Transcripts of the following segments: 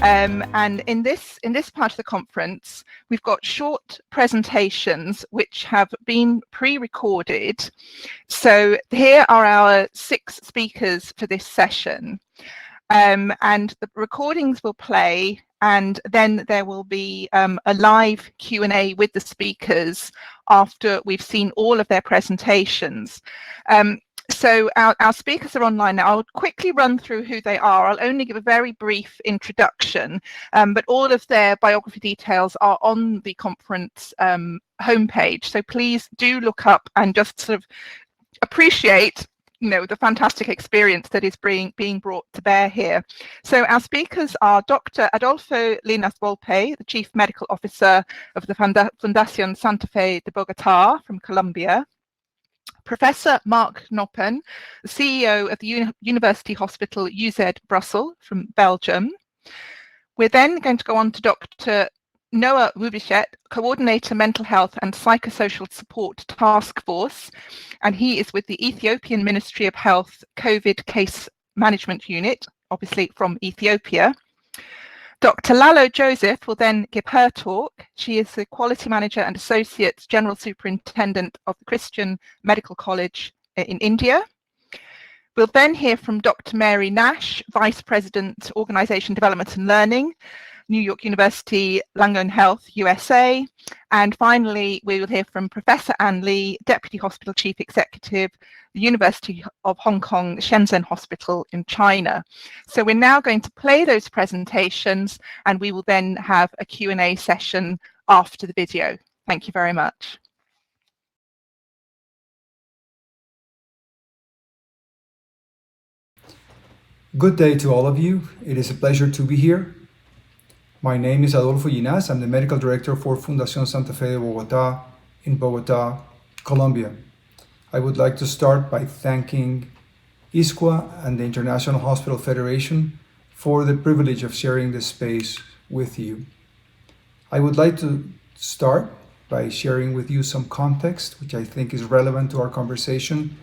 And in this part of the conference, we've got short presentations which have been pre-recorded. So here are our 6 speakers for this session. And the recordings will play, and then there will be a live Q&A with the speakers after we've seen all of their presentations. So our speakers are online now. I'll quickly run through who they are. I'll only give a very brief introduction, but all of their biography details are on the conference homepage. So please do look up and just sort of appreciate, you know, the fantastic experience that is being brought to bear here. So our speakers are Dr. Adolfo Llinás Volpe, the Chief Medical Officer of the Fundación Santa Fe de Bogotá from Colombia. Professor Marc Noppen, the CEO of the University Hospital UZ Brussel from Belgium. We're then going to go on to Dr. Noah Wubishet, Co-ordinator Mental Health and Psychosocial Support Taskforce, and he is with the Ethiopian Ministry of Health COVID Case Management Unit, obviously from Ethiopia. Dr. Lallu Joseph will then give her talk. She is the Quality Manager and Associate General Superintendent of the Christian Medical College in India. We'll then hear from Dr. Mary Nash, Vice President, Organization Development and Learning, New York University, Langone Health, USA. And finally, we will hear from Professor Ann Lee, Deputy Hospital Chief Executive, the University of Hong Kong, Shenzhen Hospital in China. So we're now going to play those presentations, and we will then have a Q&A session after the video. Thank you very much. Good day to all of you. It is a pleasure to be here. My name is Adolfo Llinás. I'm the Medical Director for Fundación Santa Fe de Bogotá in Bogotá, Colombia. I would like to start by thanking ISQA and the International Hospital Federation for the privilege of sharing this space with you. I would like to start by sharing with you some context, which I think is relevant to our conversation,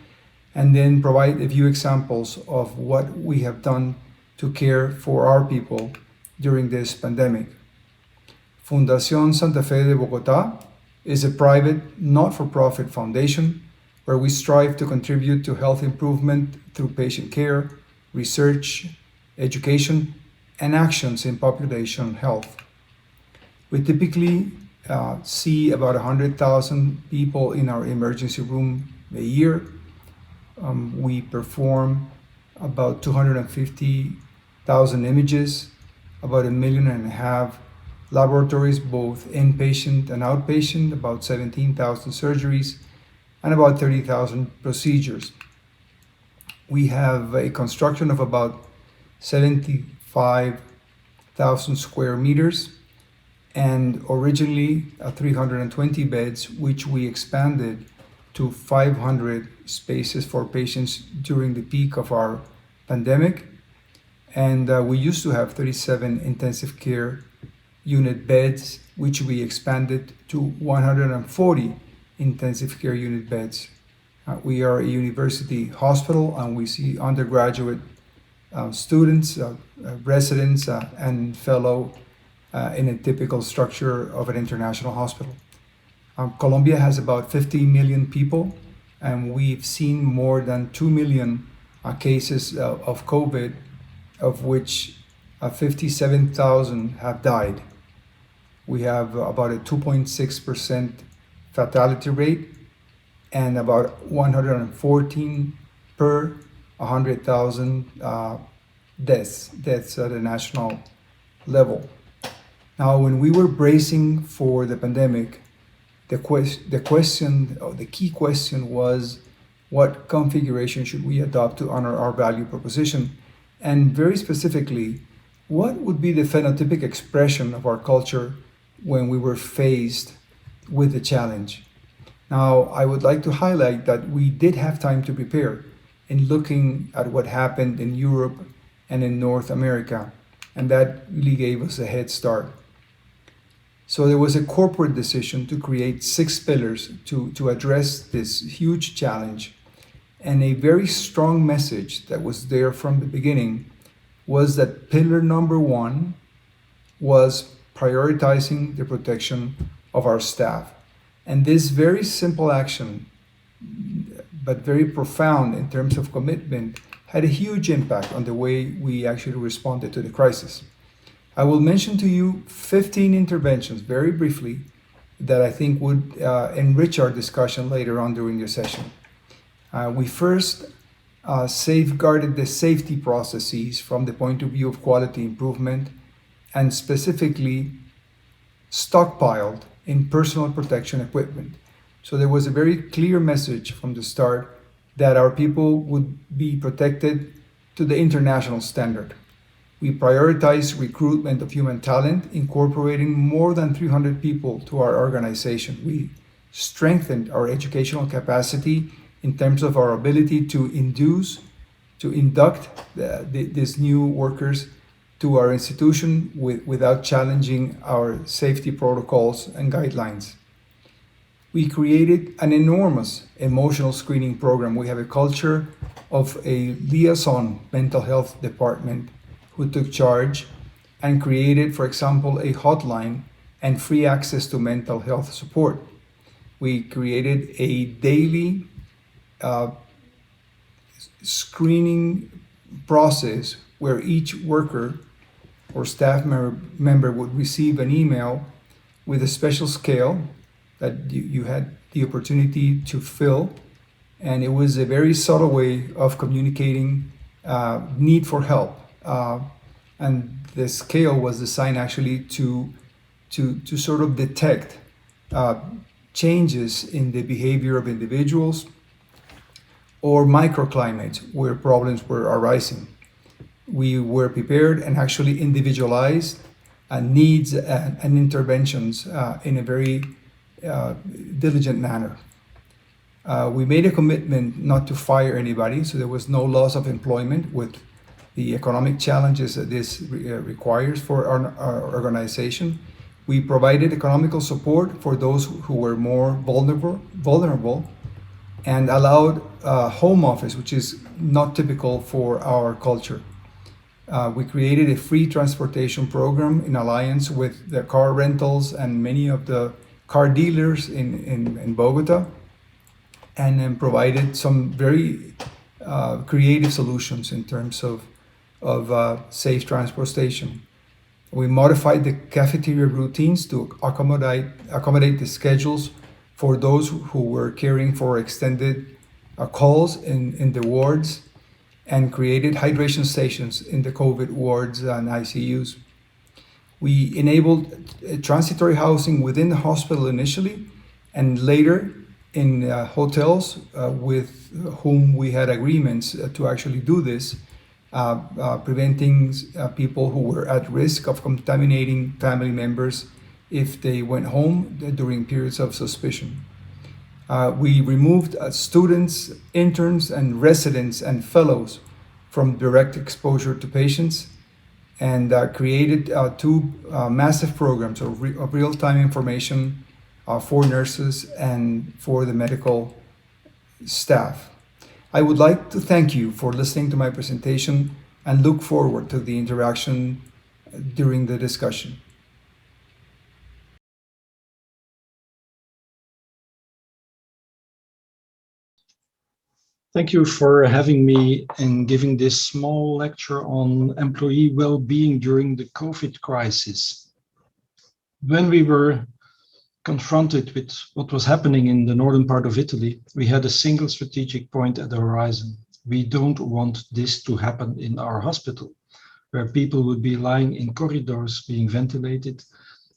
and then provide a few examples of what we have done to care for our people during this pandemic. Fundación Santa Fe de Bogotá is a private, not-for-profit foundation where we strive to contribute to health improvement through patient care, research, education, and actions in population health. We typically see about 100,000 people in our emergency room a year. We perform about 250,000 images, about 1.5 million laboratories, both inpatient and outpatient, about 17,000 surgeries, and about 30,000 procedures. We have a construction of about 75,000 square meters, and originally 320 beds, which we expanded to 500 spaces for patients during the peak of our pandemic. And we used to have 37 intensive care unit beds, which we expanded to 140 intensive care unit beds. We are a university hospital, and we see undergraduate students, residents, and fellow in a typical structure of an international hospital. Colombia has about 50 million people, and we've seen more than 2 million cases of COVID, of which 57,000 have died. We have about a 2.6% fatality rate and about 114 per 100,000 deaths at a national level. Now, when we were bracing for the pandemic, the key question was, what configuration should we adopt to honor our value proposition? And very specifically, what would be the phenotypic expression of our culture when we were faced with the challenge? Now, I would like to highlight that we did have time to prepare in looking at what happened in Europe and in North America, and that really gave us a head start. So there was a corporate decision to create 6 pillars to address this huge challenge. And a very strong message that was there from the beginning was that pillar number 1 was prioritizing the protection of our staff. And this very simple action, but very profound in terms of commitment, had a huge impact on the way we actually responded to the crisis. I will mention to you 15 interventions very briefly that I think would enrich our discussion later on during the session. We first safeguarded the safety processes from the point of view of quality improvement, and specifically stockpiled in personal protection equipment. So there was a very clear message from the start that our people would be protected to the international standard. We prioritized recruitment of human talent, incorporating more than 300 people to our organization. We strengthened our educational capacity in terms of our ability to induct these new workers to our institution without challenging our safety protocols and guidelines. We created an enormous emotional screening program. We have a culture of a liaison mental health department who took charge and created, for example, a hotline and free access to mental health support. We created a daily screening process where each worker or staff member would receive an email with a special scale that you had the opportunity to fill. And it was a very subtle way of communicating need for help. And the scale was designed actually to sort of detect changes in the behavior of individuals or microclimates where problems were arising. We were prepared and actually individualized needs and interventions in a very diligent manner. We made a commitment not to fire anybody, so there was no loss of employment with the economic challenges that this requires for our organization. We provided economical support for those who were more vulnerable, and allowed home office, which is not typical for our culture. We created a free transportation program in alliance with the car rentals and many of the car dealers in Bogotá, and then provided some very creative solutions in terms of safe transportation. We modified the cafeteria routines to accommodate the schedules for those who were caring for extended calls in the wards, and created hydration stations in the COVID wards and ICUs. We enabled transitory housing within the hospital initially, and later in hotels with whom we had agreements to actually do this, preventing people who were at risk of contaminating family members if they went home during periods of suspicion. We removed students, interns, and residents and fellows from direct exposure to patients, and created two massive programs of real-time information for nurses and for the medical staff. I would like to thank you for listening to my presentation and look forward to the interaction during the discussion. Thank you for having me and giving this small lecture on employee well-being during the COVID crisis. When we were confronted with what was happening in the northern part of Italy, we had a single strategic point at the horizon. We don't want this to happen in our hospital, where people would be lying in corridors being ventilated,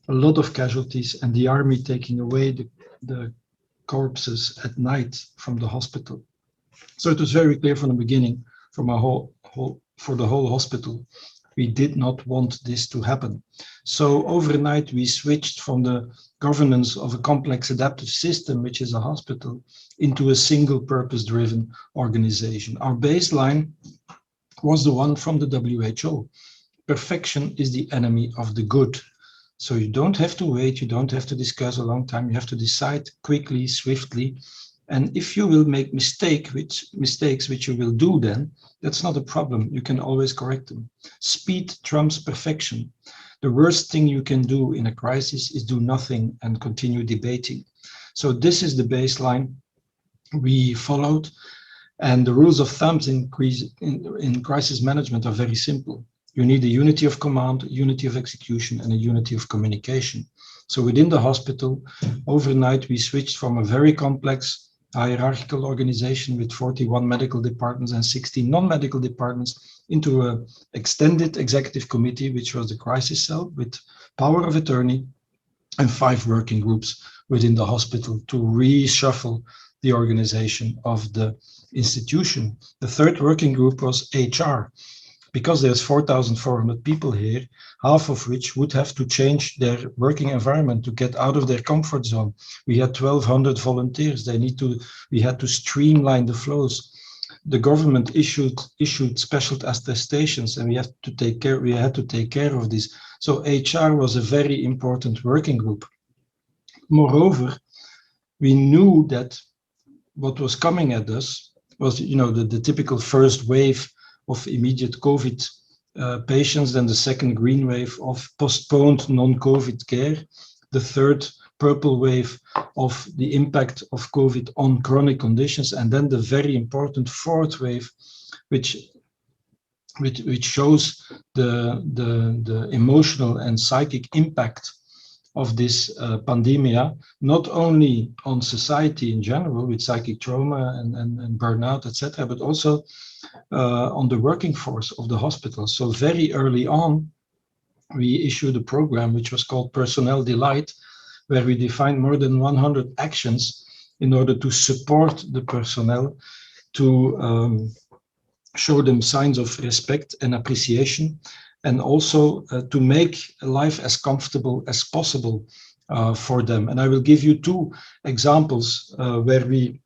a lot of casualties, and the army taking away the corpses at night from the hospital. So it was very clear from the beginning, for the whole hospital, we did not want this to happen. So overnight, we switched from the governance of a complex adaptive system, which is a hospital, into a single purpose-driven organization. Our baseline was the one from the WHO. Perfection is the enemy of the good. So you don't have to wait, you don't have to discuss a long time, you have to decide quickly, swiftly. And if you will make mistakes, which you will do then, that's not a problem. You can always correct them. Speed trumps perfection. The worst thing you can do in a crisis is do nothing and continue debating. So this is the baseline we followed. And the rules of thumb in crisis management are very simple. You need a unity of command, unity of execution, and a unity of communication. So within the hospital, overnight, we switched from a very complex hierarchical organization with 41 medical departments and 16 non-medical departments into an extended executive committee, which was the crisis cell with power of attorney, and 5 working groups within the hospital to reshuffle the organization of the institution. The third working group was HR. Because there's 4,400 people here, half of which would have to change their working environment to get out of their comfort zone. We had 1,200 volunteers. We had to streamline the flows. The government issued special attestations, and we had to take care of this. So HR was a very important working group. Moreover, we knew that what was coming at us was, the typical first wave of immediate COVID patients, then the second green wave of postponed non-COVID care, the third purple wave of the impact of COVID on chronic conditions, and then the very important fourth wave, which shows the emotional and psychic impact of this pandemia, not only on society in general with psychic trauma and burnout, etc., but also on the working force of the hospital. So very early on, we issued a program which was called Personnel Delight, where we defined more than 100 actions in order to support the personnel, to show them signs of respect and appreciation, and also to make life as comfortable as possible for them. And I will give you 2 examples where we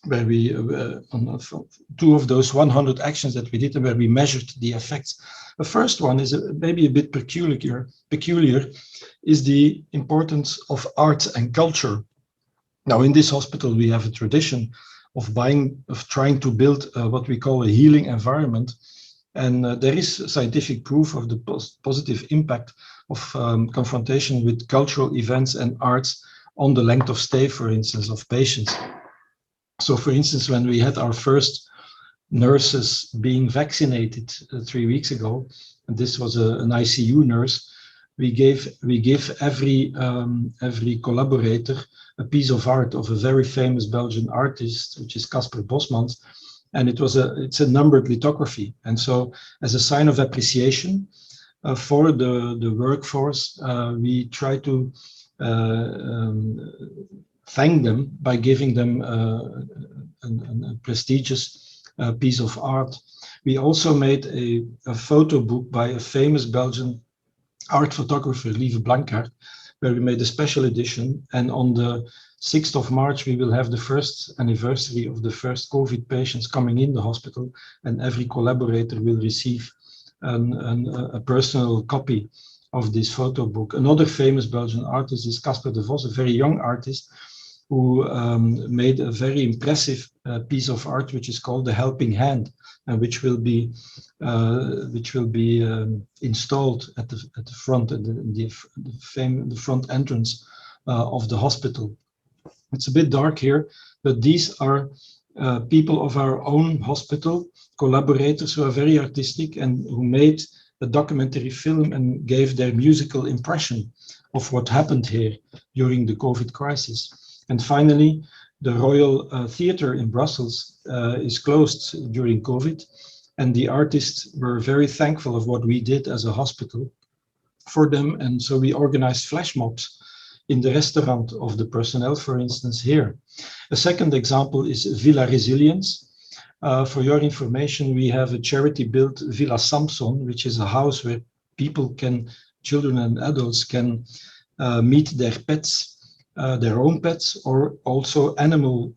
2 of those 100 actions that we did and where we measured the effects. The first one is maybe a bit peculiar, is the importance of art and culture. Now, in this hospital, we have a tradition of trying to build what we call a healing environment. And there is scientific proof of the positive impact of confrontation with cultural events and arts on the length of stay, for instance, of patients. So, for instance, when we had our first nurses being vaccinated 3 weeks ago, and this was an ICU nurse, we gave every collaborator a piece of art of a very famous Belgian artist, which is Casper Bosmans, and it's a numbered lithography. And so, as a sign of appreciation for the workforce, we try to thank them by giving them a prestigious piece of art. We also made a photo book by a famous Belgian art photographer, Lieve Blankart, where we made a special edition. And on the 6th of March, we will have the first anniversary of the first COVID patients coming in the hospital, and every collaborator will receive a personal copy of this photo book. Another famous Belgian artist is Casper de Vos, a very young artist who made a very impressive piece of art, which is called The Helping Hand, and which will be installed at the front, at the front entrance of the hospital. It's a bit dark here, but these are people of our own hospital, collaborators who are very artistic and who made a documentary film and gave their musical impression of what happened here during the COVID crisis. And finally, the Royal Theatre in Brussels is closed during COVID, and the artists were very thankful of what we did as a hospital for them. And so we organized flash mobs in the restaurant of the personnel, for instance, here. A second example is Villa Resilience. For your information, we have a charity-built Villa Samson, which is a house where children and adults can meet their pets, their own pets, or also animals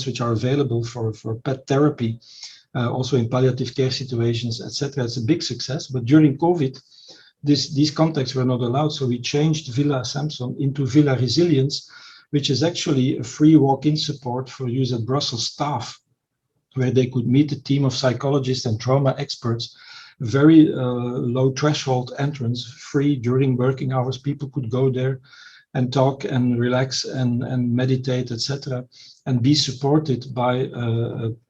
which are available for pet therapy, also in palliative care situations, etc. It's a big success, but during COVID, these contacts were not allowed, so we changed Villa Samson into Villa Resilience, which is actually a free walk-in support for use at Brussels staff, where they could meet a team of psychologists and trauma experts very low threshold entrance, free during working hours. People could go there and talk and relax and meditate, etc., and be supported by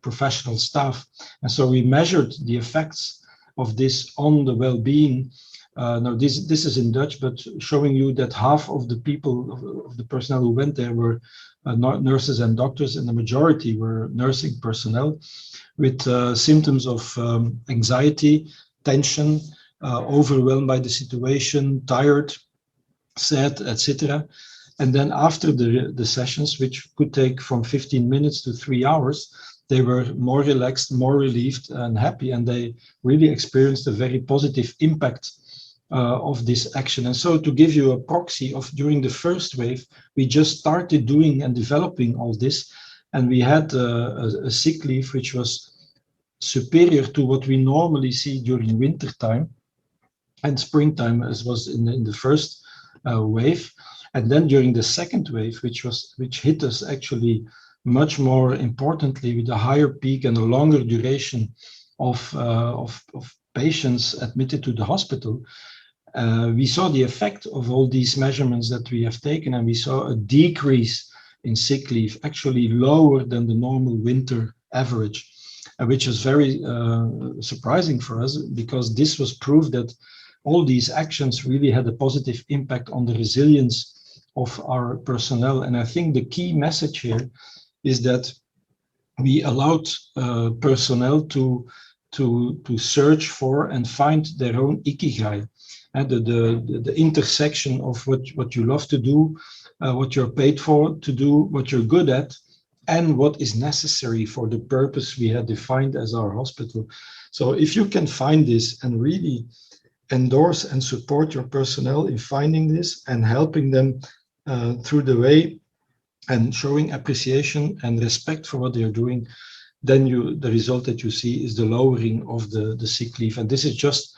professional staff. And so we measured the effects of this on the well-being. Now this is in Dutch, but showing you that half of the people, of the personnel who went there were nurses and doctors, and the majority were nursing personnel with symptoms of anxiety, tension, overwhelmed by the situation, tired, sad, etc. And then after the sessions, which could take from 15 minutes to 3 hours, they were more relaxed, more relieved and happy, and they really experienced a very positive impact of this action. And so to give you a proxy of during the first wave, we just started doing and developing all this, and we had a sick leave which was superior to what we normally see during winter time and springtime, as was in the first wave. And then during the second wave, which hit us actually much more importantly with a higher peak and a longer duration of patients admitted to the hospital, we saw the effect of all these measurements that we have taken, and we saw a decrease in sick leave, actually lower than the normal winter average, which is very surprising for us, because this was proof that all these actions really had a positive impact on the resilience of our personnel. And I think the key message here is that we allowed personnel to search for and find their own ikigai, and the intersection of what you love to do, what you're paid for to do, what you're good at, and what is necessary for the purpose we had defined as our hospital. So if you can find this and really endorse and support your personnel in finding this and helping them through the way and showing appreciation and respect for what they're doing, then the result that you see is the lowering of the sick leave. And this is just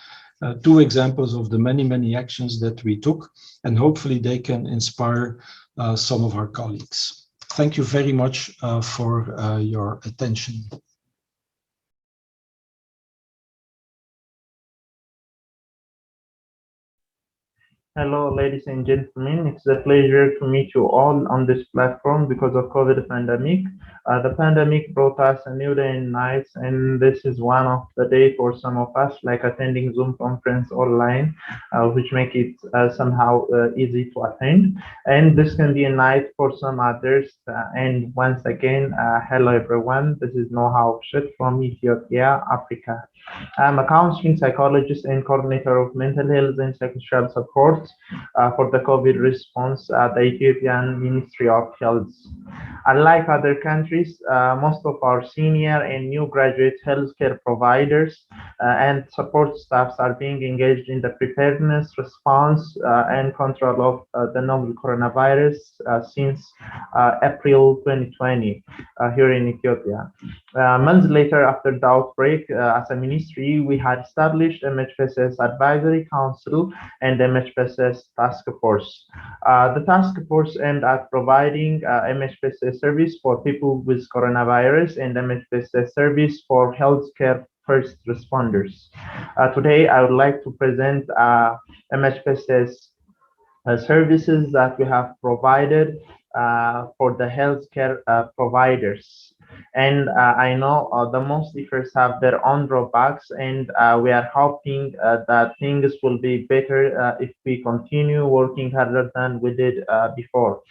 two examples of the many actions that we took, and hopefully they can inspire some of our colleagues. Thank you very much for your attention. Hello, ladies and gentlemen. It's a pleasure to meet you all on this platform because of COVID pandemic. The pandemic brought us a new day and night, and this is one of the day for some of us, like attending Zoom conference online, which make it somehow easy to attend. And this can be a night for some others. And once again, hello everyone. This is Wubishet from Ethiopia, Africa. I'm a counseling psychologist and coordinator of mental health and psychosocial support for the COVID response at the Ethiopian Ministry of Health. Unlike other countries, most of our senior and new graduate healthcare providers and support staffs are being engaged in the preparedness, response, and control of the novel coronavirus since April 2020 here in Ethiopia. Months later, after the outbreak, as a ministry, we had established MHPSS Advisory Council and MHPSS Task Force. The task force aimed at providing MHPSS service for people with coronavirus and MHPSS service for healthcare first responders. Today, I would like to present MHPSS services that we have provided for the healthcare providers. And I know the most efforts have their own drawbacks, and we are hoping that things will be better if we continue working harder than we did before.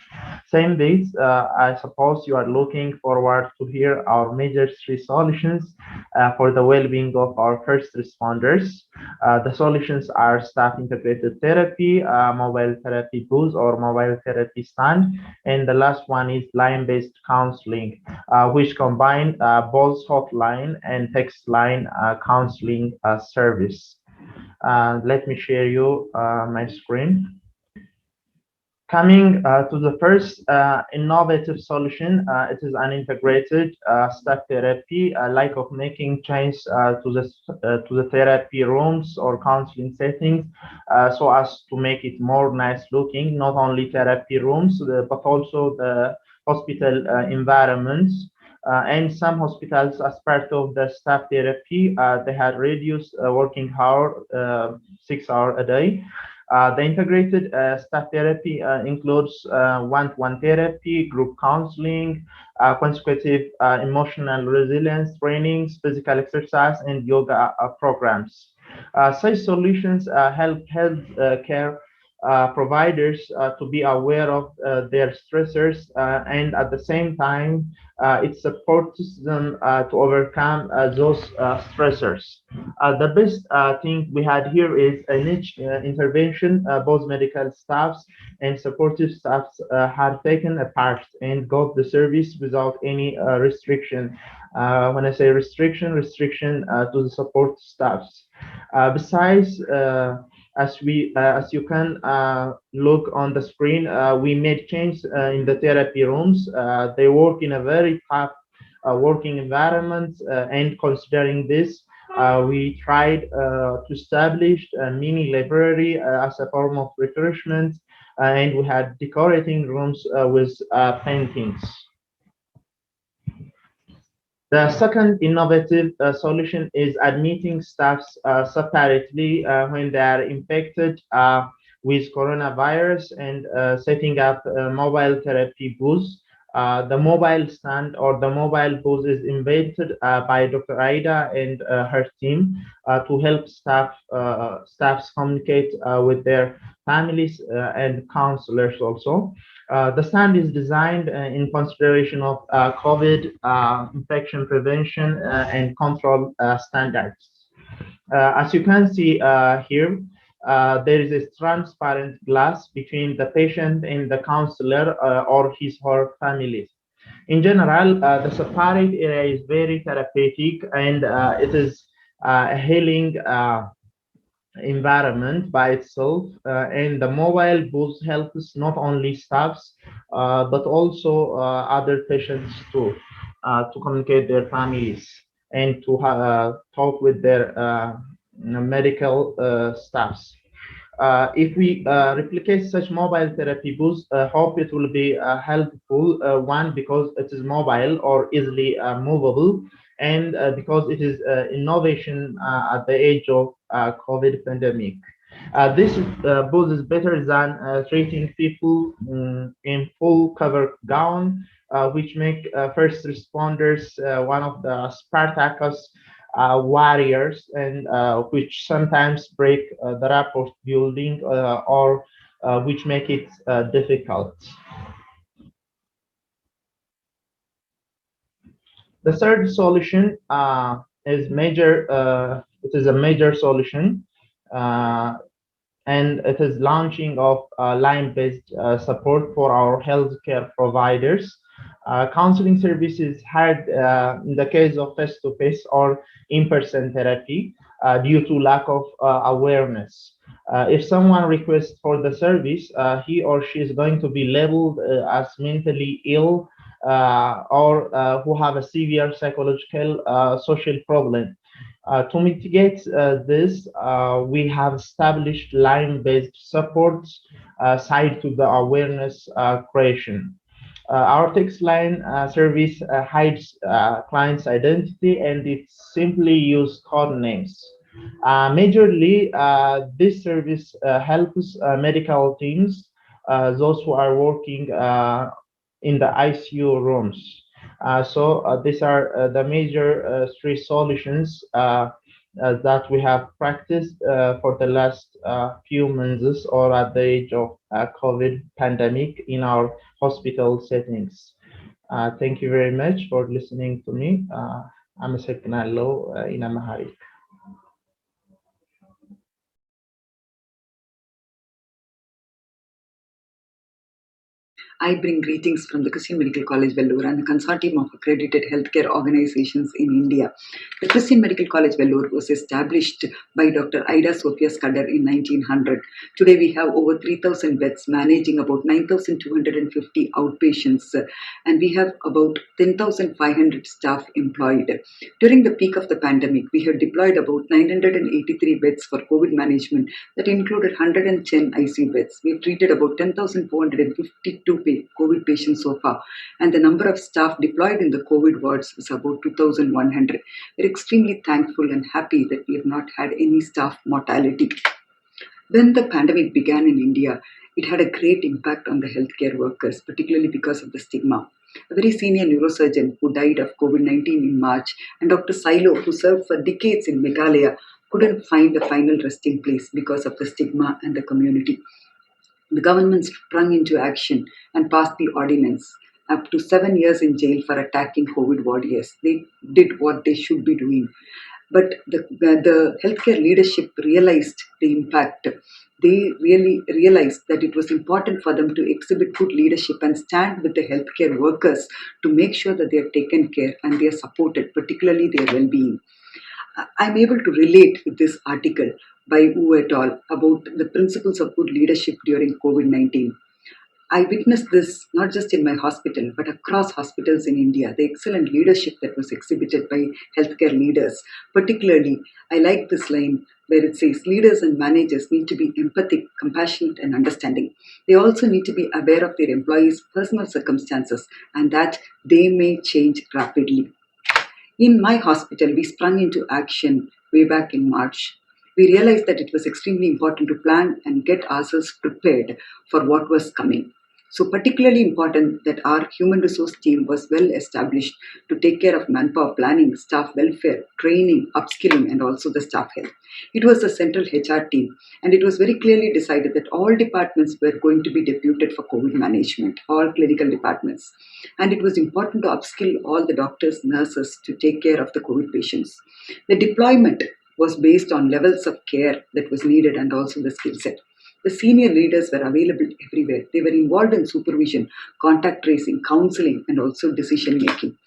Saying this, I suppose you are looking forward to hear our major three solutions for the well-being of our first responders. The solutions are staff integrated therapy, mobile therapy booth or mobile therapy stand, and the last one is line-based counseling, which combine both hotline and text line counseling service. Let me share you my screen. Coming to the first innovative solution, it is an integrated staff therapy, like of making change to the therapy rooms or counseling settings, so as to make it more nice looking, not only therapy rooms, but also the hospital environments. And some hospitals, as part of the staff therapy, they had reduced working hour 6 hours a day. The integrated staff therapy includes one-to-one therapy, group counseling, consecutive emotional resilience trainings, physical exercise, and yoga programs. Such solutions help health care providers to be aware of their stressors, and at the same time, it supports them to overcome those stressors. The best thing we had here is a niche intervention. Both medical staffs and supportive staffs have taken a part and got the service without any restriction. When I say restriction to the support staffs. Besides, as you can look on the screen, we made change in the therapy rooms. They work in a very tough working environment, and considering this, we tried to establish a mini library as a form of refreshment, and we had decorating rooms with paintings. The second innovative solution is admitting staffs separately when they are infected with coronavirus, and setting up mobile therapy booths. The mobile stand or the mobile booth is invented by Dr. Aida and her team to help staffs communicate with their families and counselors also. The stand is designed in consideration of COVID infection prevention and control standards. As you can see here, there is a transparent glass between the patient and the counselor or his or her family. In general, the separate area is very therapeutic, and it is a healing environment by itself, and the mobile booth helps not only staffs but also other patients too, to communicate their families and to talk with their medical staffs. If we replicate such mobile therapy booths, hope it will be helpful. One, because it is mobile or easily movable, and because it is innovation at the age of COVID pandemic. This booth is better than treating people in full cover gown, which make first responders one of the Spartacus warriors, and which sometimes break the rapport building or which make it difficult. The third solution is major. It is a major solution, and it is launching of line-based support for our healthcare providers. Counseling services had, in the case of face-to-face or in-person therapy, due to lack of awareness. If someone requests for the service, he or she is going to be labeled as mentally ill or who have a severe psychological social problem. To mitigate this, we have established line-based supports side to the awareness creation. Our text line service hides client's identity, and it simply uses code names. Majorly, this service helps medical teams, those who are working in the ICU rooms. So these are the major three solutions that we have practiced for the last few months or at the age of COVID pandemic in our hospital settings. Thank you very much for listening to me. I'm Lallu in Amharic. I bring greetings from the Christian Medical College, Vellore, and the consortium of accredited healthcare organizations in India. The Christian Medical College, Vellore, was established by Dr. Ida Sophia Scudder in 1900. Today, we have over 3,000 beds, managing about 9,250 outpatients, and we have about 10,500 staff employed. During the peak of the pandemic, we have deployed about 983 beds for COVID management that included 110 ICU beds. We have treated about 10,452 COVID patients so far, and the number of staff deployed in the COVID wards is about 2,100. We're extremely thankful and happy that we have not had any staff mortality. When the pandemic began in India, it had a great impact on the healthcare workers, particularly because of the stigma. A very senior neurosurgeon who died of COVID-19 in March, and Dr. Silo, who served for decades in Meghalaya, couldn't find a final resting place because of the stigma and the community. The government sprung into action and passed the ordinance. Up to 7 years in jail for attacking COVID warriors. They did what they should be doing. But the healthcare leadership realized the impact. They really realized that it was important for them to exhibit good leadership and stand with the healthcare workers to make sure that they are taken care and they are supported, particularly their well-being. I'm able to relate with this article by Wu et al. About the principles of good leadership during COVID-19. I witnessed this not just in my hospital, but across hospitals in India, the excellent leadership that was exhibited by healthcare leaders. Particularly, I like this line where it says, leaders and managers need to be empathic, compassionate, and understanding. They also need to be aware of their employees' personal circumstances and that they may change rapidly. In my hospital, we sprung into action way back in March. We realized that it was extremely important to plan and get ourselves prepared for what was coming. So particularly important that our human resource team was well established to take care of manpower planning, staff welfare, training, upskilling, and also the staff health. It was a central HR team, and it was very clearly decided that all departments were going to be deputed for COVID management, all clinical departments. And it was important to upskill all the doctors, nurses to take care of the COVID patients. The deployment was based on levels of care that was needed and also the skill set. The senior leaders were available everywhere. They were involved in supervision, contact tracing, counseling, and also decision making.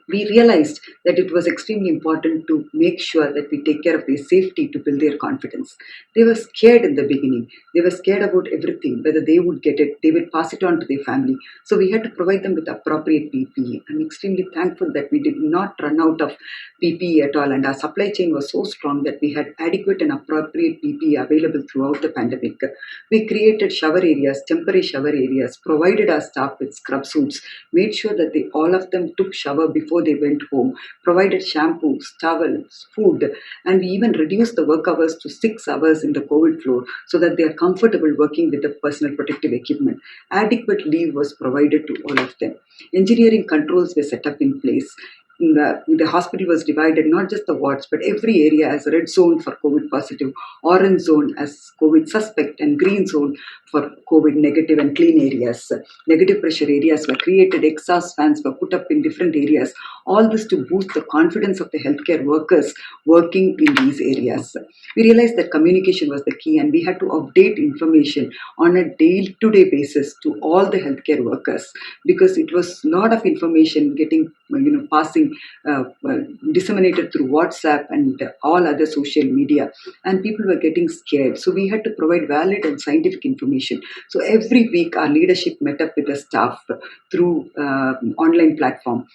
We realized that it was extremely important to make sure that we take care of their safety to build their confidence. They were scared in the beginning. They were scared about everything, whether they would get it, they would pass it on to their family. So we had to provide them with appropriate PPE. I'm extremely thankful that we did not run out of PPE at all, and our supply chain was so strong that we had adequate and appropriate PPE available throughout the pandemic. We created shower areas, temporary shower areas, provided our staff with scrub suits, made sure that all of them took shower before they went home, provided shampoos, towels, food, and we even reduced the work hours to 6 hours in the COVID floor so that they are comfortable working with the personal protective equipment. Adequate leave was provided to all of them. Engineering controls were set up in place. The hospital was divided, not just the wards, but every area as a red zone for COVID positive, orange zone as COVID suspect, and green zone for COVID negative and clean areas. Negative pressure areas were created, exhaust fans were put up in different areas, all this to boost the confidence of the healthcare workers working in these areas. We realized that communication was the key, and we had to update information on a day-to-day basis to all the healthcare workers, because it was a lot of information getting passing disseminated through WhatsApp and all other social media, and people were getting scared. So we had to provide valid and scientific information. So every week our leadership met up with the staff through online platform,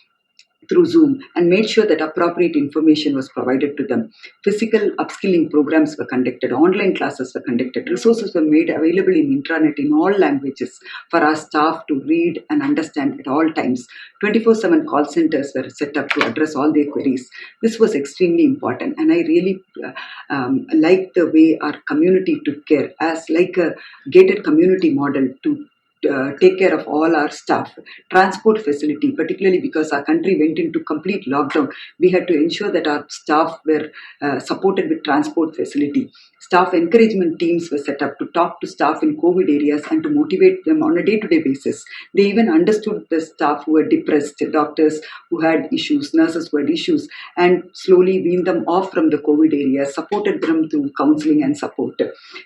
through Zoom, and made sure that appropriate information was provided to them. Physical upskilling programs were conducted, online classes were conducted, resources were made available in intranet in all languages for our staff to read and understand at all times. 24/7 call centers were set up to address all their queries. This was extremely important, and I really like the way our community took care as like a gated community model to take care of all our staff. Transport facility, particularly because our country went into complete lockdown, we had to ensure that our staff were supported with transport facility. Staff encouragement teams were set up to talk to staff in COVID areas and to motivate them on a day-to-day basis. They even understood the staff who were depressed, doctors who had issues, nurses who had issues, and slowly weaned them off from the COVID areas, supported them through counseling and support.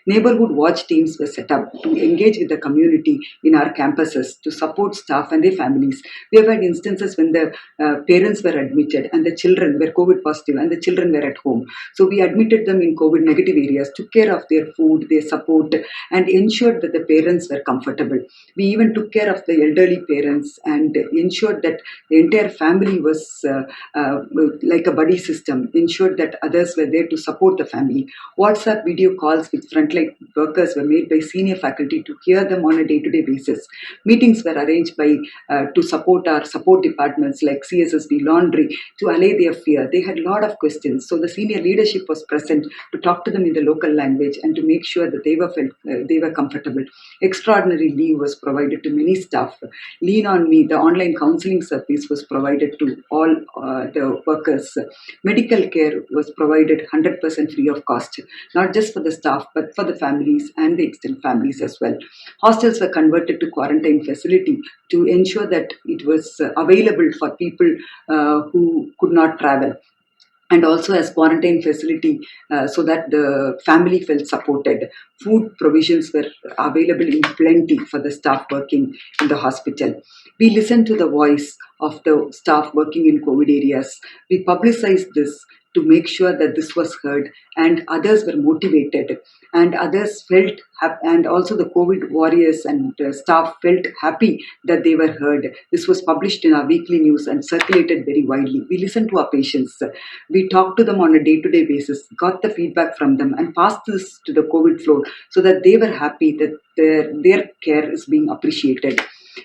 Neighborhood watch teams were set up to engage with the community in our campuses to support staff and their families. We have had instances when the parents were admitted and the children were COVID positive and the children were at home. So we admitted them in COVID negative areas, took care of their food, their support, and ensured that the parents were comfortable. We even took care of the elderly parents and ensured that the entire family was like a buddy system, ensured that others were there to support the family. WhatsApp video calls with frontline workers were made by senior faculty to hear them on a day-to-day basis basis. Meetings were arranged by to support our support departments like CSSD, laundry, to allay their fear. They had a lot of questions. So the senior leadership was present to talk to them in the local language and to make sure that they were comfortable. Extraordinary leave was provided to many staff. Lean on Me, the online counseling service, was provided to all the workers. Medical care was provided 100% free of cost, not just for the staff, but for the families and the extended families as well. Hostels were converted to quarantine facility to ensure that it was available for people who could not travel, and also as quarantine facility so that the family felt supported. Food provisions were available in plenty for the staff working in the hospital. We listened to the voice of the staff working in COVID areas. We publicized this to make sure that this was heard and others were motivated and others felt and also the COVID warriors and staff felt happy that they were heard. This was published in our weekly news and circulated very widely. We listened to our patients. We talked to them on a day-to-day basis, got the feedback from them and passed this to the COVID floor so that they were happy that their care is being appreciated.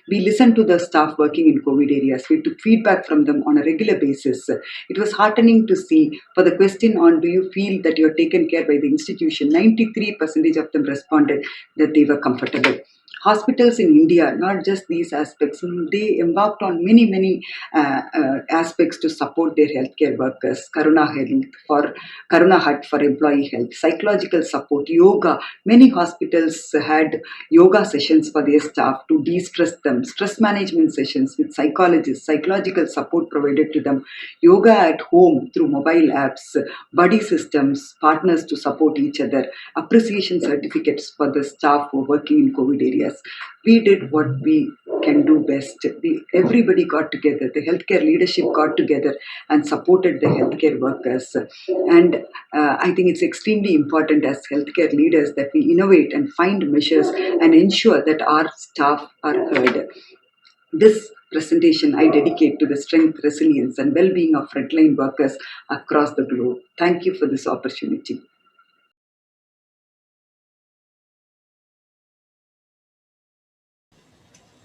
We listened to the staff working in COVID areas. We took feedback from them on a regular basis. It was heartening to see for the question on do you feel that you're taken care by the institution, 93% of them responded that they were comfortable. Hospitals in India, not just these aspects, they embarked on many aspects to support their healthcare workers. Karuna Hut for employee health, psychological support, yoga. Many hospitals had yoga sessions for their staff to de-stress them, stress management sessions with psychologists, psychological support provided to them, yoga at home through mobile apps, buddy systems, partners to support each other, appreciation certificates for the staff who are working in COVID areas. We did what we can do best. Everybody got together. The healthcare leadership got together and supported the healthcare workers. And I think it's extremely important as healthcare leaders that we innovate and find measures and ensure that our staff are heard. This presentation I dedicate to the strength, resilience, and well-being of frontline workers across the globe. Thank you for this opportunity.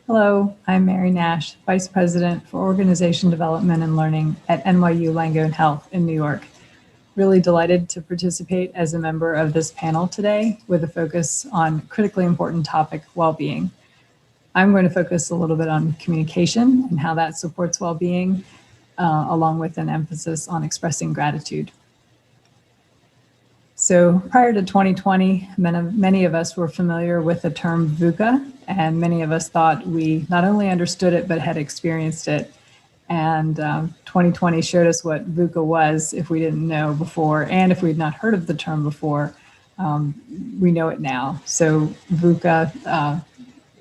Hello, I'm Mary Nash, Vice President for Organization Development and Learning at NYU Langone Health in New York. Really delighted to participate as a member of this panel today with a focus on critically important topic, well-being. I'm going to focus a little bit on communication and how that supports well-being, along with an emphasis on expressing gratitude. So prior to 2020, many of us were familiar with the term VUCA, and many of us thought we not only understood it, but had experienced it. And 2020 showed us what VUCA was if we didn't know before, and if we'd not heard of the term before, we know it now. So VUCA,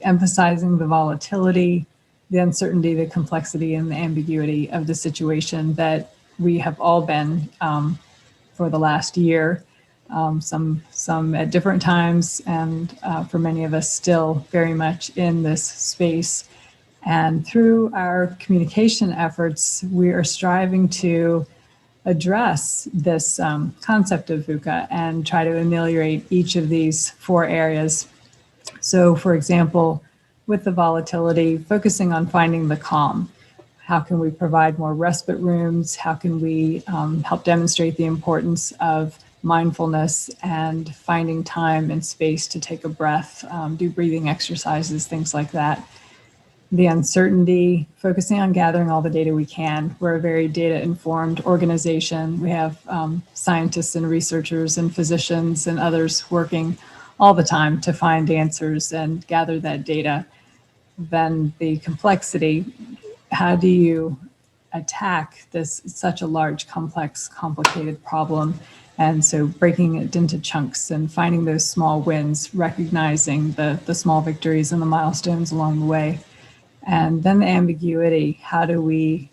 emphasizing the volatility, the uncertainty, the complexity, and the ambiguity of the situation that we have all been for the last year. Some at different times, and for many of us still very much in this space. And through our communication efforts, we are striving to address this concept of VUCA and try to ameliorate each of these 4 areas. So for example, with the volatility, focusing on finding the calm. How can we provide more respite rooms? How can we help demonstrate the importance of mindfulness and finding time and space to take a breath, do breathing exercises, things like that. The uncertainty, focusing on gathering all the data we can. We're a very data-informed organization. We have scientists and researchers and physicians and others working all the time to find answers and gather that data. Then the complexity, how do you attack this such a large, complex, complicated problem? And so breaking it into chunks and finding those small wins, recognizing the small victories and the milestones along the way. And then the ambiguity, how do we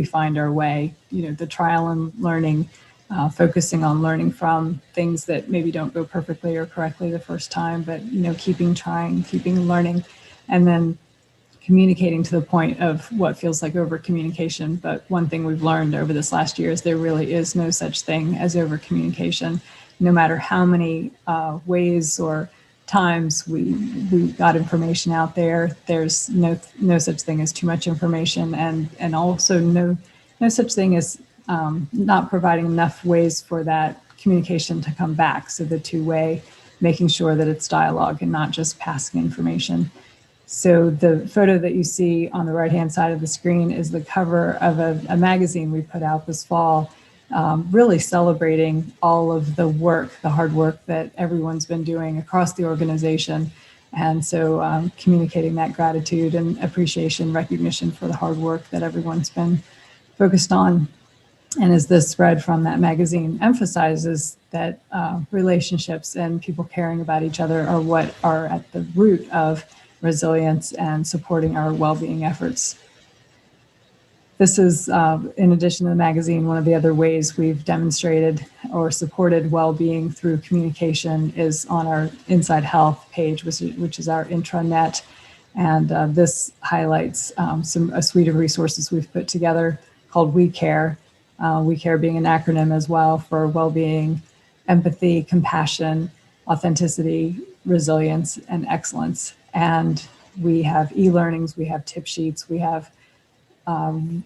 find our way? You know, the trial and learning, focusing on learning from things that maybe don't go perfectly or correctly the first time, but, you know, keeping trying, keeping learning, and then communicating to the point of what feels like over communication. But one thing we've learned over this last year is there really is no such thing as over communication. No matter how many ways or times we got information out there. There's no such thing as too much information, and also no such thing as not providing enough ways for that communication to come back. So the two-way, making sure that it's dialogue and not just passing information. So the photo that you see on the right-hand side of the screen is the cover of a magazine we put out this fall, really celebrating all of the work, the hard work that everyone's been doing across the organization. And so communicating that gratitude and appreciation, recognition for the hard work that everyone's been focused on. And as this spread from that magazine emphasizes, that relationships and people caring about each other are what are at the root of resilience and supporting our well-being efforts. This is, in addition to the magazine, one of the other ways we've demonstrated or supported well-being through communication is on our Inside Health page, which is our intranet. And this highlights a suite of resources we've put together called We Care. We Care being an acronym as well for well-being, empathy, compassion, authenticity, resilience, and excellence. And we have e-learnings, we have tip sheets, we have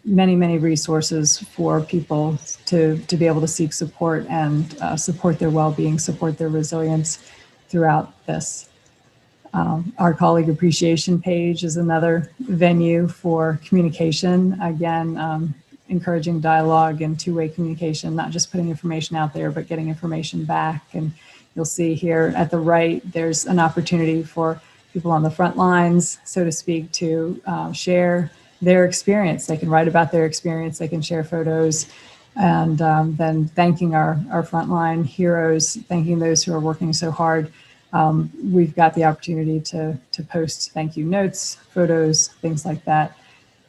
many resources for people to be able to seek support and support their well-being, support their resilience throughout this. Our colleague appreciation page is another venue for communication. Again, encouraging dialogue and two-way communication, not just putting information out there, but getting information back. And you'll see here at the right, there's an opportunity for people on the front lines, so to speak, to share their experience. They can write about their experience, they can share photos, and then thanking our frontline heroes, thanking those who are working so hard. We've got the opportunity to post thank you notes, photos, things like that.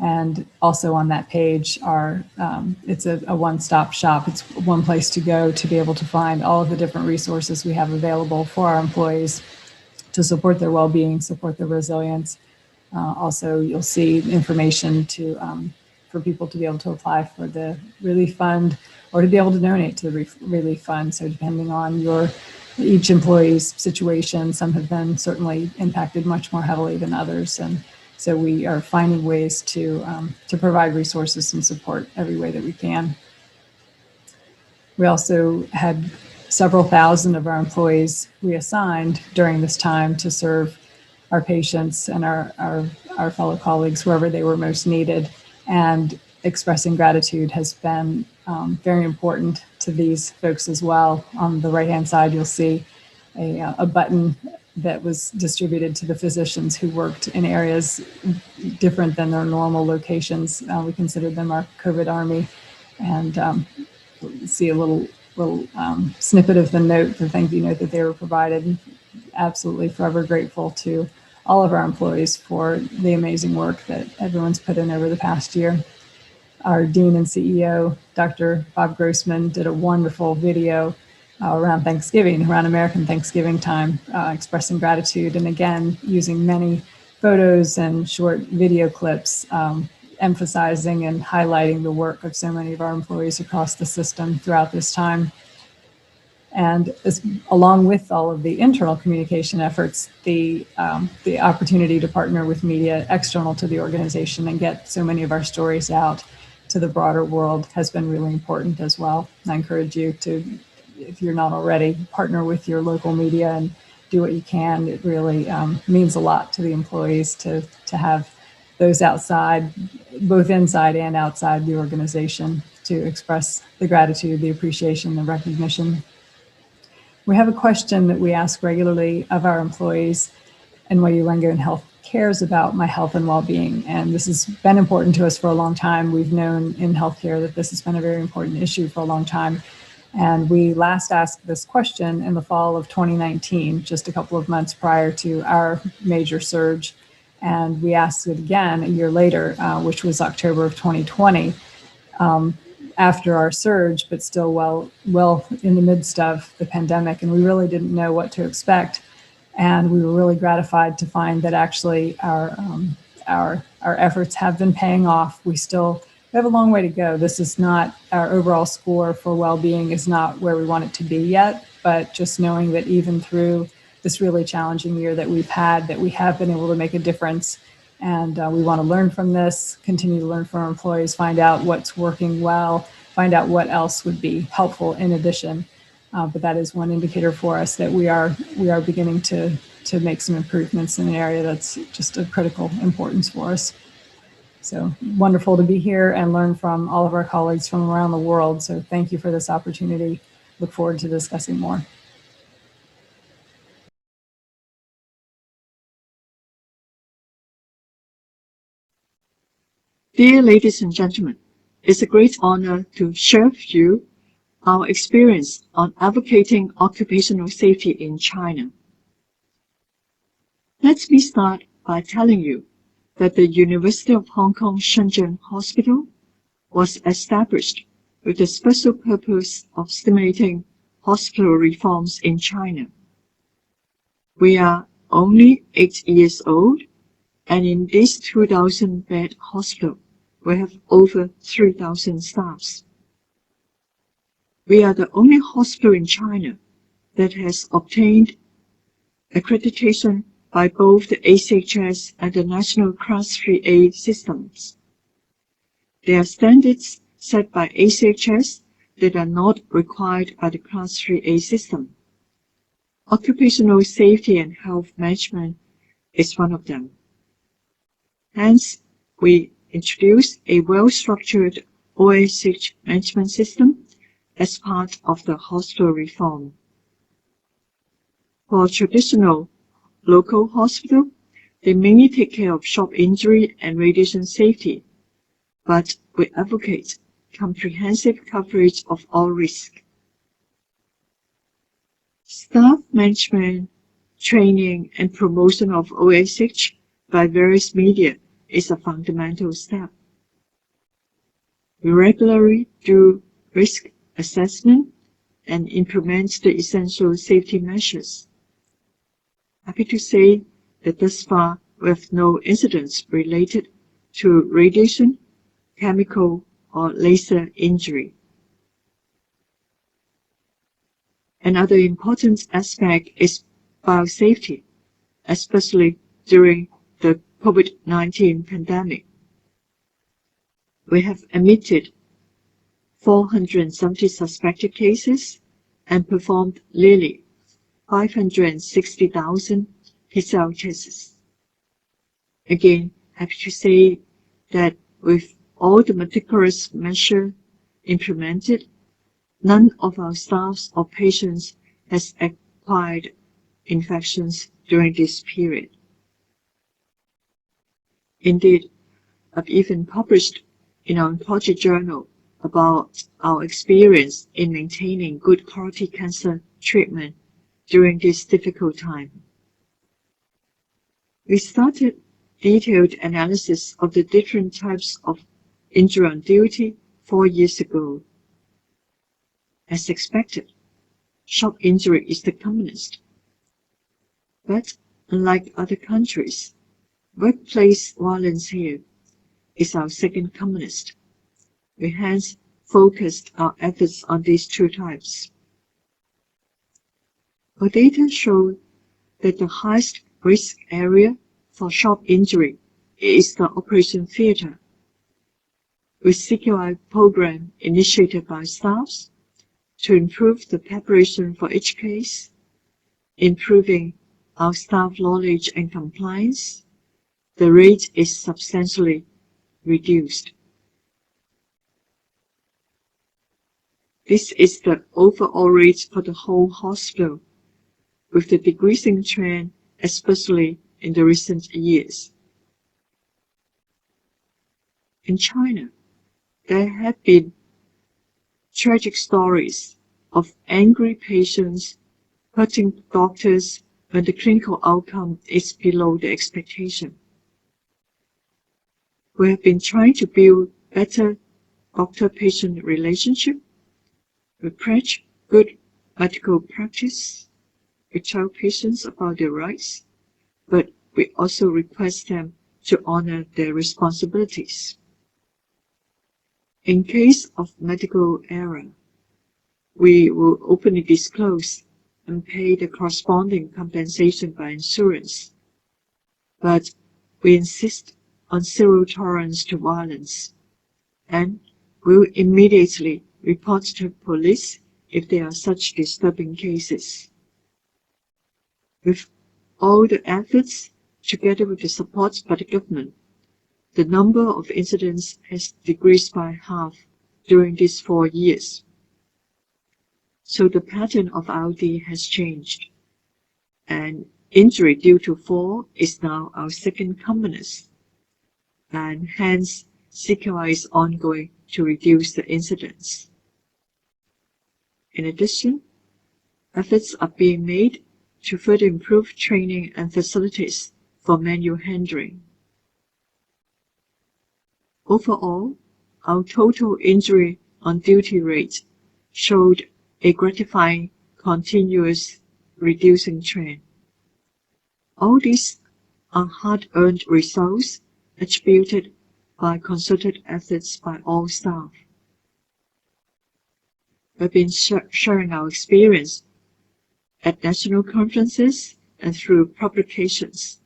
And also on that page it's a one-stop shop. It's one place to go to be able to find all of the different resources we have available for our employees to support their well-being, support their resilience. Also, you'll see information for people to be able to apply for the relief fund or to be able to donate to the relief fund. So depending on each employee's situation, some have been certainly impacted much more heavily than others. And so we are finding ways to provide resources and support every way that we can. We also had several thousand of our employees reassigned during this time to serve our patients and our fellow colleagues wherever they were most needed. And expressing gratitude has been very important to these folks as well. On the right-hand side, you'll see a button that was distributed to the physicians who worked in areas different than their normal locations. We considered them our COVID army, and see a little snippet of the thank you note that they were provided. Absolutely forever grateful to all of our employees for the amazing work that everyone's put in over the past year. Our Dean and CEO, Dr. Bob Grossman, did a wonderful video around Thanksgiving, around American Thanksgiving time, expressing gratitude, and again, using many photos and short video clips, emphasizing and highlighting the work of so many of our employees across the system throughout this time. And along with all of the internal communication efforts, the opportunity to partner with media external to the organization and get so many of our stories out to the broader world has been really important as well. I encourage you to, if you're not already, partner with your local media and do what you can. It really means a lot to the employees to have those outside, both inside and outside the organization, to express the gratitude, the appreciation, the recognition. We have a question that we ask regularly of our employees. NYU Langone Health cares about my health and well-being, and this has been important to us for a long time. We've known in healthcare that this has been a very important issue for a long time. And we last asked this question in the fall of 2019, just a couple of months prior to our major surge. And we asked it again a year later, which was October of 2020, after our surge, but still well in the midst of the pandemic. And we really didn't know what to expect. And we were really gratified to find that actually our efforts have been paying off. We have a long way to go. This is not, our overall score for well-being is not where we want it to be yet, but just knowing that even through this really challenging year that we've had, that we have been able to make a difference. And we want to learn from this, continue to learn from our employees, find out what's working well, find out what else would be helpful in addition. But that is one indicator for us that we are beginning to make some improvements in an area that's just of critical importance for us. So wonderful to be here and learn from all of our colleagues from around the world. So thank you for this opportunity. Look forward to discussing more. Dear ladies and gentlemen, it's a great honor to share with you our experience on advocating occupational safety in China. Let me start by telling you that the University of Hong Kong Shenzhen Hospital was established with the special purpose of stimulating hospital reforms in China. We are only 8 years old, and in this 2,000-bed hospital, we have over 3,000 staffs. We are the only hospital in China that has obtained accreditation by both the ACHS and the National Class 3A systems. There are standards set by ACHS that are not required by the Class 3A system. Occupational safety and health management is one of them. Hence, we introduced a well-structured OSH management system as part of the hospital reform. For traditional local hospital, they mainly take care of shock injury and radiation safety, but we advocate comprehensive coverage of all risks. Staff management, training, and promotion of OSH by various media is a fundamental step. We regularly do risk assessment and implement the essential safety measures. Happy to say that thus far we have no incidents related to radiation, chemical, or laser injury. Another important aspect is biosafety, especially during the COVID-19 pandemic. We have admitted 470 suspected cases and performed nearly 560,000 PCR tests. Again, happy to say that with all the meticulous measures implemented, none of our staffs or patients has acquired infections during this period. Indeed, I've even published in our Oncology journal about our experience in maintaining good quality cancer treatment during this difficult time. We started detailed analysis of the different types of injury on duty 4 years ago. As expected, shock injury is the commonest. But unlike other countries, workplace violence here is our second commonest. We hence focused our efforts on these two types. Our data show that the highest risk area for shock injury is the operation theater. With CQI program initiated by staffs to improve the preparation for each case, improving our staff knowledge and compliance, the rate is substantially reduced. This is the overall rate for the whole hospital, with the decreasing trend, especially in the recent years. In China, there have been tragic stories of angry patients hurting doctors when the clinical outcome is below the expectation. We have been trying to build better doctor-patient relationship. We preach good medical practice. We tell patients about their rights, but we also request them to honor their responsibilities. In case of medical error, we will openly disclose and pay the corresponding compensation by insurance. But we insist on zero tolerance to violence and will immediately report to police if there are such disturbing cases. With all the efforts, together with the support by the government, the number of incidents has decreased by half during these 4 years. So the pattern of ILD has changed, and injury due to fall is now our second commonest, and hence CQI is ongoing to reduce the incidents. In addition, efforts are being made to further improve training and facilities for manual handling. Overall, our total injury on duty rate showed a gratifying, continuous reducing trend. All these are hard-earned results attributed by concerted efforts by all staff. We've been sharing our experience at national conferences and through publications.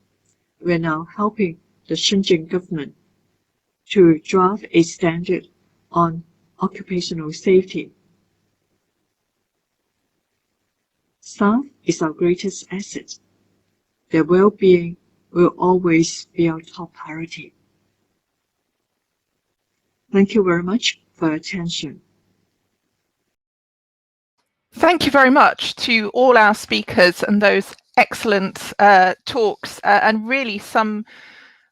We're now helping the Shenzhen government to draft a standard on occupational safety. Staff is our greatest asset. Their well-being will always be our top priority. Thank you very much for your attention. Thank you very much to all our speakers and those excellent talks and really some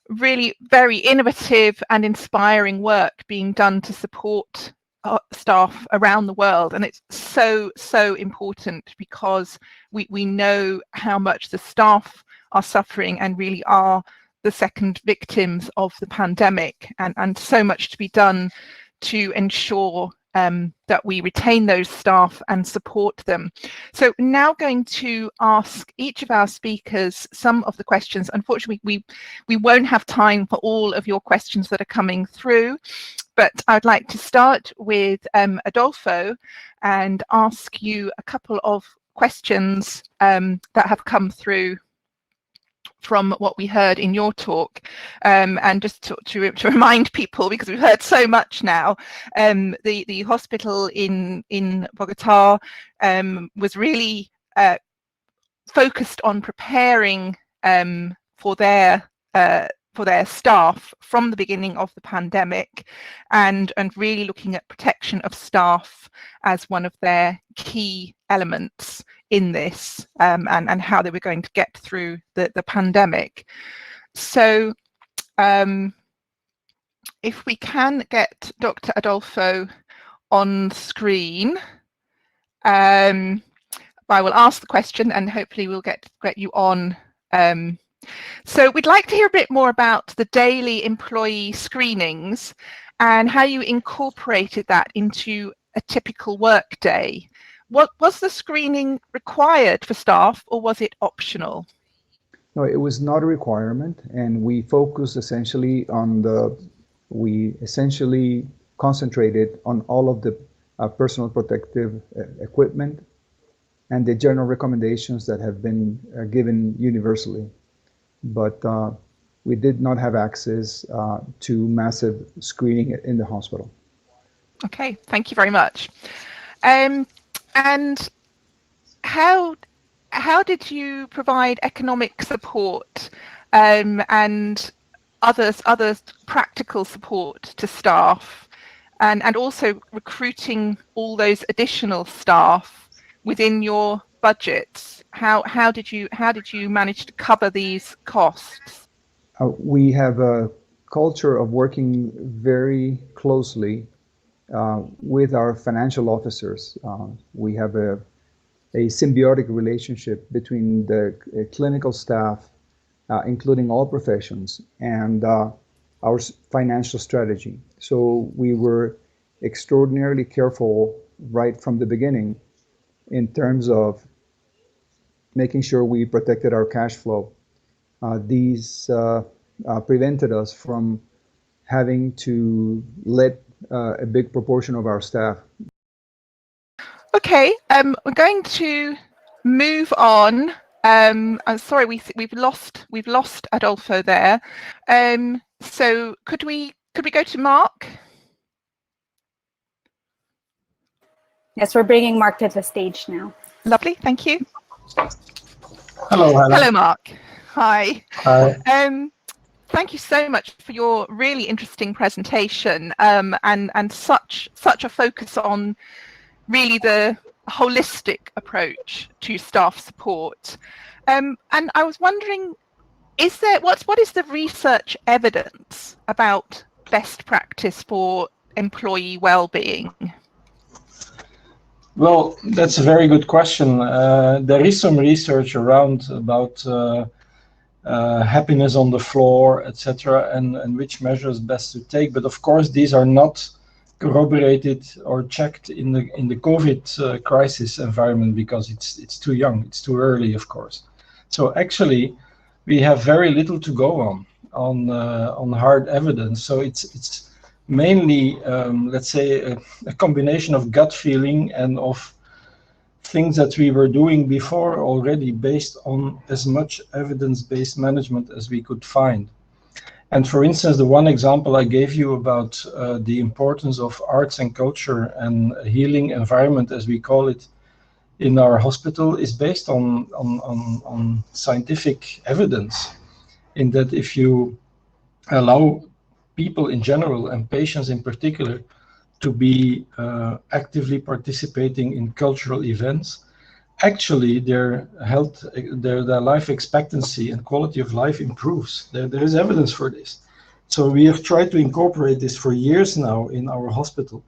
really very innovative and inspiring work being done to support staff around the world. And it's so important because we know how much the staff are suffering and really are the second victims of the pandemic, and so much to be done to ensure that we retain those staff and support them. So now going to ask each of our speakers some of the questions. Unfortunately, we won't have time for all of your questions that are coming through, but I'd like to start with Adolfo and ask you a couple of questions that have come through from what we heard in your talk, and just to remind people, because we've heard so much now, the hospital in Bogotá was really focused on preparing for their staff from the beginning of the pandemic, and really looking at protection of staff as one of their key elements in this, and how they were going to get through the pandemic. So if we can get Dr. Adolfo on screen, I will ask the question and hopefully we'll get you on. So we'd like to hear a bit more about the daily employee screenings and how you incorporated that into a typical work day. What was the screening required for staff, or was it optional? No, it was not a requirement, and we focused essentially on we essentially concentrated on all of the personal protective equipment and the general recommendations that have been given universally. But we did not have access to massive screening in the hospital. Okay, thank you very much. And how did you provide economic support and other practical support to staff, and also recruiting all those additional staff within your budgets? How did you manage to cover these costs? We have a culture of working very closely with our financial officers. We have a symbiotic relationship between the clinical staff, including all professions, and our financial strategy. So we were extraordinarily careful right from the beginning in terms of making sure we protected our cash flow. These prevented us from having to let a big proportion of our staff. Okay, we're going to move on. I'm sorry, we've lost Adolfo there. So could we go to Marc? Yes, we're bringing Marc to the stage now. Lovely, thank you. Hello, Hannah. Hello, Marc. Hi. Hi. Thank you so much for your really interesting presentation, and such a focus on really the holistic approach to staff support. And I was wondering, what is the research evidence about best practice for employee well-being? Well, that's a very good question. There is some research around about happiness on the floor, etc., and which measures best to take. But of course, these are not corroborated or checked in the COVID crisis environment because it's too young, it's too early, of course. So actually, we have very little to go on hard evidence. So it's mainly, let's say, a combination of gut feeling and of things that we were doing before already based on as much evidence-based management as we could find. And for instance, the one example I gave you about the importance of arts and culture and a healing environment, as we call it, in our hospital is based on scientific evidence, in that if you allow people in general and patients in particular to be actively participating in cultural events, actually their health, their life expectancy and quality of life improves. There is evidence for this. So we have tried to incorporate this for years now in our hospital,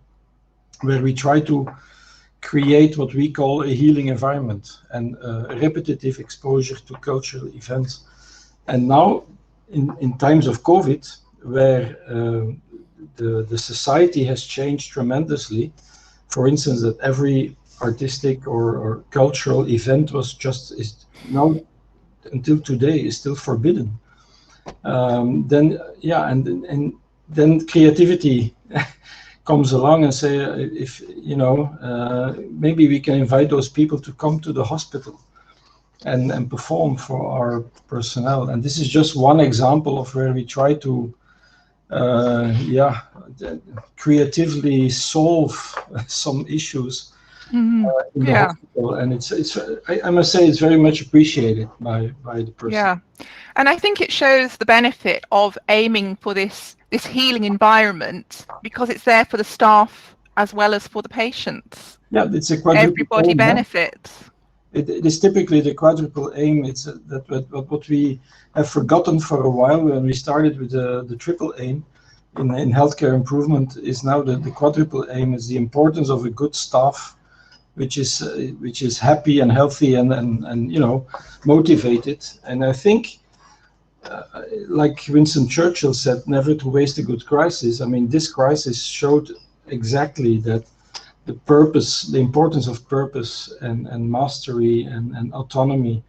where we try to create what we call a healing environment and repetitive exposure to cultural events. And now in times of COVID, where the society has changed tremendously, for instance, that every artistic or cultural event is now until today is still forbidden. Then creativity comes along and say, if maybe we can invite those people to come to the hospital and perform for our personnel. And this is just one example of where we try to creatively solve some issues in the hospital, and I must say it's very much appreciated by the person. Yeah, and I think it shows the benefit of aiming for this healing environment, because it's there for the staff as well as for the patients. Yeah, it's a quadruple everybody aim, benefits. It is typically the quadruple aim. It's what we have forgotten for a while when we started with the triple aim in healthcare improvement is now the quadruple aim is the importance of a good staff, which is happy and healthy and motivated. And I think, like Winston Churchill said, never to waste a good crisis. I mean, this crisis showed exactly that the importance of purpose and mastery and autonomy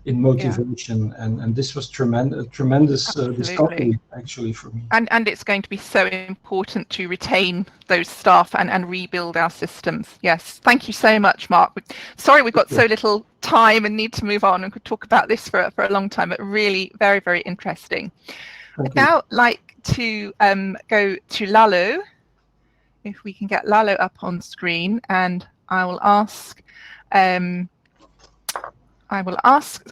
in motivation, and this was tremendous discovery actually for me. And it's going to be so important to retain those staff and rebuild our systems. Yes, thank you so much, Marc. Sorry we've got so little time and need to move on and could talk about this for a long time, but really very, very interesting. I'd now like to go to Lallu. If we can get Lallu up on screen, and I will ask the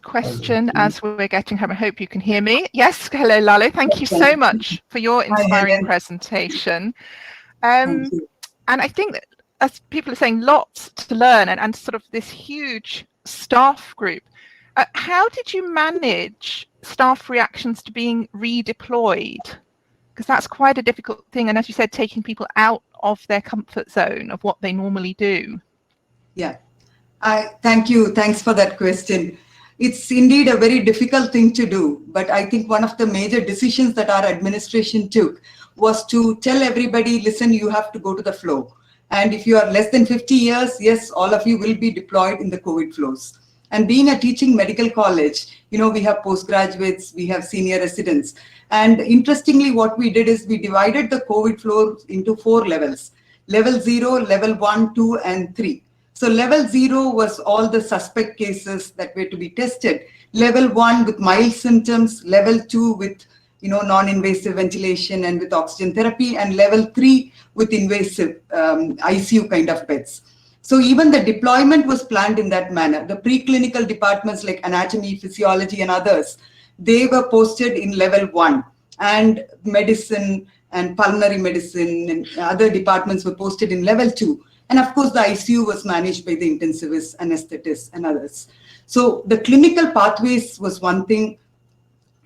question as we're getting home. I hope you can hear me. Yes, hello Lallu. Thank you so much for your inspiring presentation. And I think that, as people are saying, lots to learn and sort of this huge staff group. How did you manage staff reactions to being redeployed? Because that's quite a difficult thing. And as you said, taking people out of their comfort zone of what they normally do. Yeah, thank you. Thanks for that question. It's indeed a very difficult thing to do. But I think one of the major decisions that our administration took was to tell everybody, listen, you have to go to the flow. And if you are less than 50 years, yes, all of you will be deployed in the COVID flows. And being a teaching medical college, we have postgraduates, we have senior residents. And interestingly, what we did is we divided the COVID flows into 4 levels: level 0, level 1, 2, and 3. So level 0 was all the suspect cases that were to be tested. Level 1 with mild symptoms, level 2 with non-invasive ventilation and with oxygen therapy, and level 3 with invasive ICU kind of beds. So even the deployment was planned in that manner. The preclinical departments like anatomy, physiology, and others, they were posted in level 1, and medicine and pulmonary medicine and other departments were posted in level 2. And of course, the ICU was managed by the intensivists, anesthetists, and others. So the clinical pathways was one thing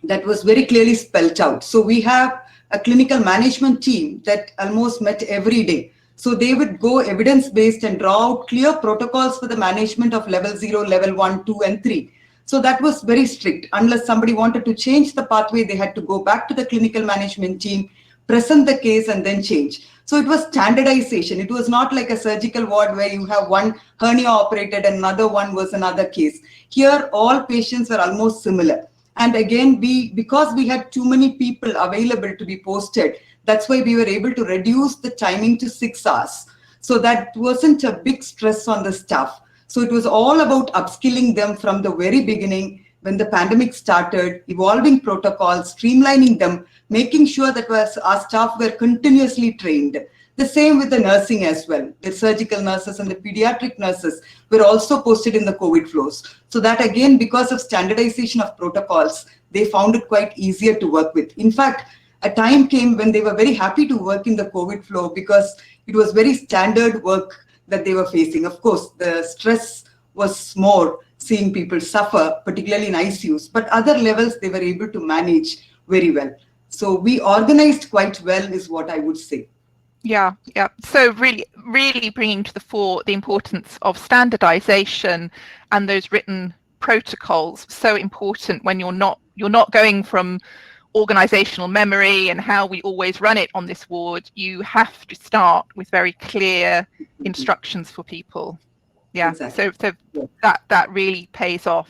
that was very clearly spelled out. So we have a clinical management team that almost met every day. So they would go evidence-based and draw out clear protocols for the management of level 0, level 1, 2, and 3. So that was very strict. Unless somebody wanted to change the pathway, they had to go back to the clinical management team, present the case, and then change. So it was standardization. It was not like a surgical ward where you have one hernia operated and another one was another case. Here, all patients were almost similar. And again, because we had too many people available to be posted, that's why we were able to reduce the timing to 6 hours. So that wasn't a big stress on the staff. So it was all about upskilling them from the very beginning when the pandemic started, evolving protocols, streamlining them, making sure that our staff were continuously trained. The same with the nursing as well. The surgical nurses and the pediatric nurses were also posted in the COVID flows. So that again, because of standardization of protocols, they found it quite easier to work with. In fact, a time came when they were very happy to work in the COVID flow because it was very standard work that they were facing. Of course, the stress was more seeing people suffer, particularly in ICUs, but other levels they were able to manage very well. So we organized quite well is what I would say. Yeah. So really bringing to the fore the importance of standardization and those written protocols. So important when you're not going from organizational memory and how we always run it on this ward. You have to start with very clear instructions for people. Yeah. Exactly. So that really pays off.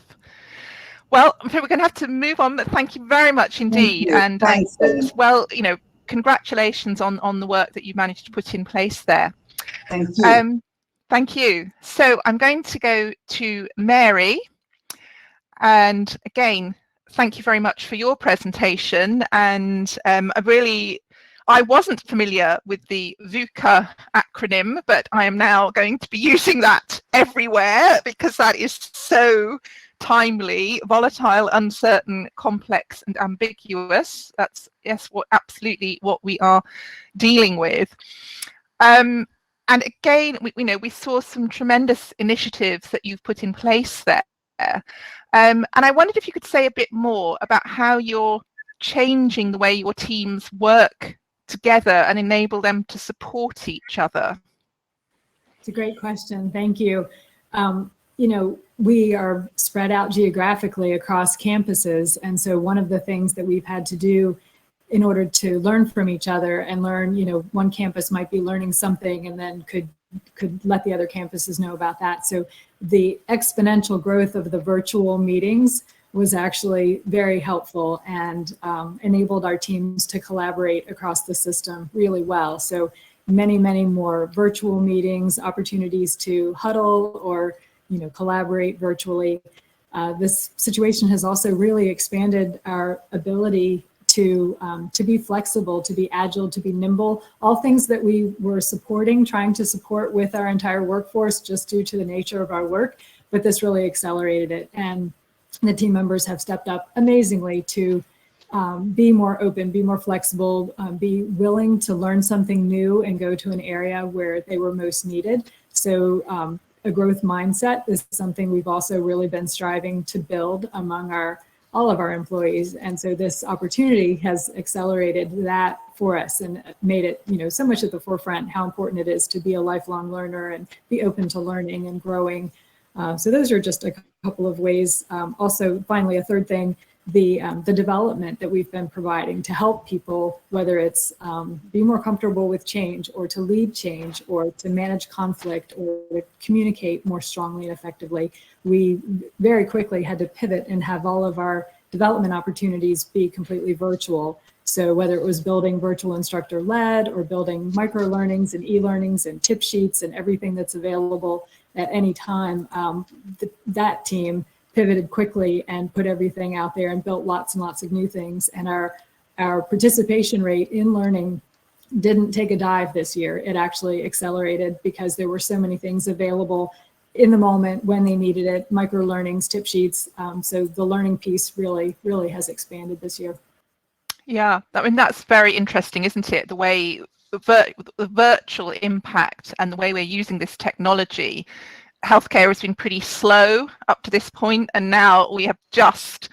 Well, I'm afraid we're going to have to move on, but thank you very much indeed. And as well, congratulations on the work that you managed to put in place there. Thank you. Thank you. So I'm going to go to Mary. And again, thank you very much for your presentation. And I wasn't familiar with the VUCA acronym, but I am now going to be using that everywhere because that is so timely, volatile, uncertain, complex, and ambiguous. That's absolutely what we are dealing with. And again, we saw some tremendous initiatives that you've put in place there. And I wondered if you could say a bit more about how you're changing the way your teams work together and enable them to support each other. It's a great question. Thank you. We are spread out geographically across campuses. And so one of the things that we've had to do in order to learn from each other and learn, one campus might be learning something and then could let the other campuses know about that. So the exponential growth of the virtual meetings was actually very helpful and enabled our teams to collaborate across the system really well. So many more virtual meetings, opportunities to huddle or collaborate virtually. This situation has also really expanded our ability to be flexible, to be agile, to be nimble, all things that we were trying to support with our entire workforce just due to the nature of our work, but this really accelerated it. And the team members have stepped up amazingly to be more open, be more flexible, be willing to learn something new and go to an area where they were most needed. So a growth mindset is something we've also really been striving to build among all of our employees. And so this opportunity has accelerated that for us and made it, so much at the forefront, how important it is to be a lifelong learner and be open to learning and growing. So those are just a couple of ways. Also, finally, a third thing, the development that we've been providing to help people, whether it's be more comfortable with change or to lead change or to manage conflict or to communicate more strongly and effectively. We very quickly had to pivot and have all of our development opportunities be completely virtual. So whether it was building virtual instructor led or building micro learnings and e-learnings and tip sheets and everything that's available, at any time, that team pivoted quickly and put everything out there and built lots and lots of new things. And our participation rate in learning didn't take a dive this year. It actually accelerated because there were so many things available in the moment when they needed it, micro learnings, tip sheets. So the learning piece really, really has expanded this year. Yeah, I mean, that's very interesting, isn't it? The way the virtual impact and the way we're using this technology. Healthcare has been pretty slow up to this point, and now we have just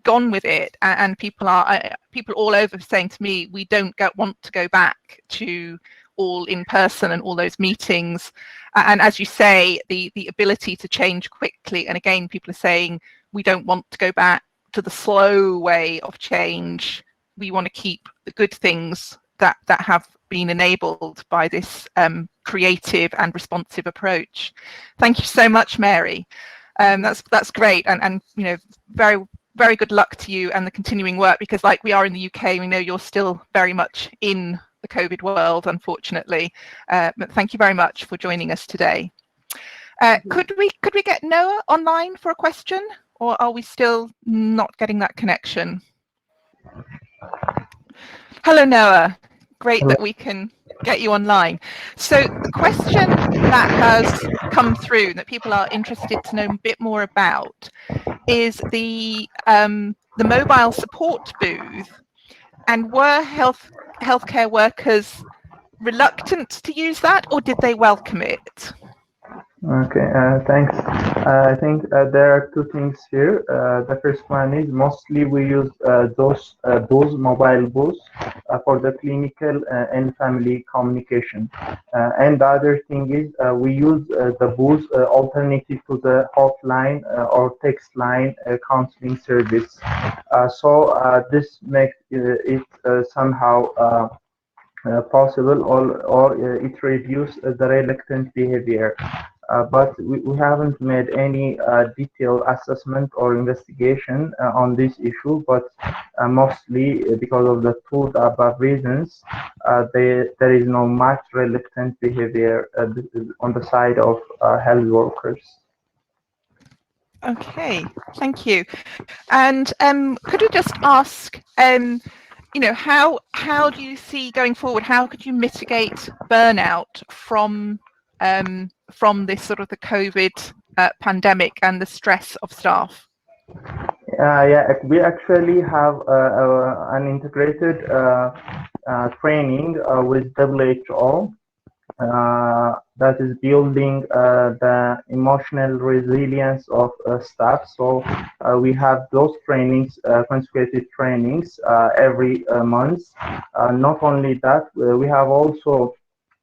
gone with it, and people all over saying to me, we don't want to go back to all in person and all those meetings. And as you say, the ability to change quickly, and again, people are saying we don't want to go back to the slow way of change. We want to keep the good things that have been enabled by this creative and responsive approach. Thank you so much, Mary. That's great, and you know, very, very good luck to you and the continuing work, because like we are in the UK, we know you're still very much in the COVID world, unfortunately. But thank you very much for joining us today. Could we get Noah online for a question, or are we still not getting that connection? Hello, Noah. Great that we can get you online. So the question that has come through that people are interested to know a bit more about is the mobile support booth, and were healthcare workers reluctant to use that, or did they welcome it? Okay, thanks. I think there are two things here. The first one is mostly we use those mobile booths for the clinical and family communication. And the other thing is we use the booth alternative to the hotline or text line counseling service. So this makes it somehow possible, or it reduces the reluctant behavior. But we haven't made any detailed assessment or investigation on this issue, but mostly because of the two above reasons, there is no much reluctant behavior on the side of health workers. Okay, thank you. And could we just ask, you know, how do you see going forward? How could you mitigate burnout from this sort of the COVID pandemic and the stress of staff? Yeah, we actually have an integrated training with WHO that is building the emotional resilience of staff. So we have those trainings, consecutive trainings every month. Not only that, we have also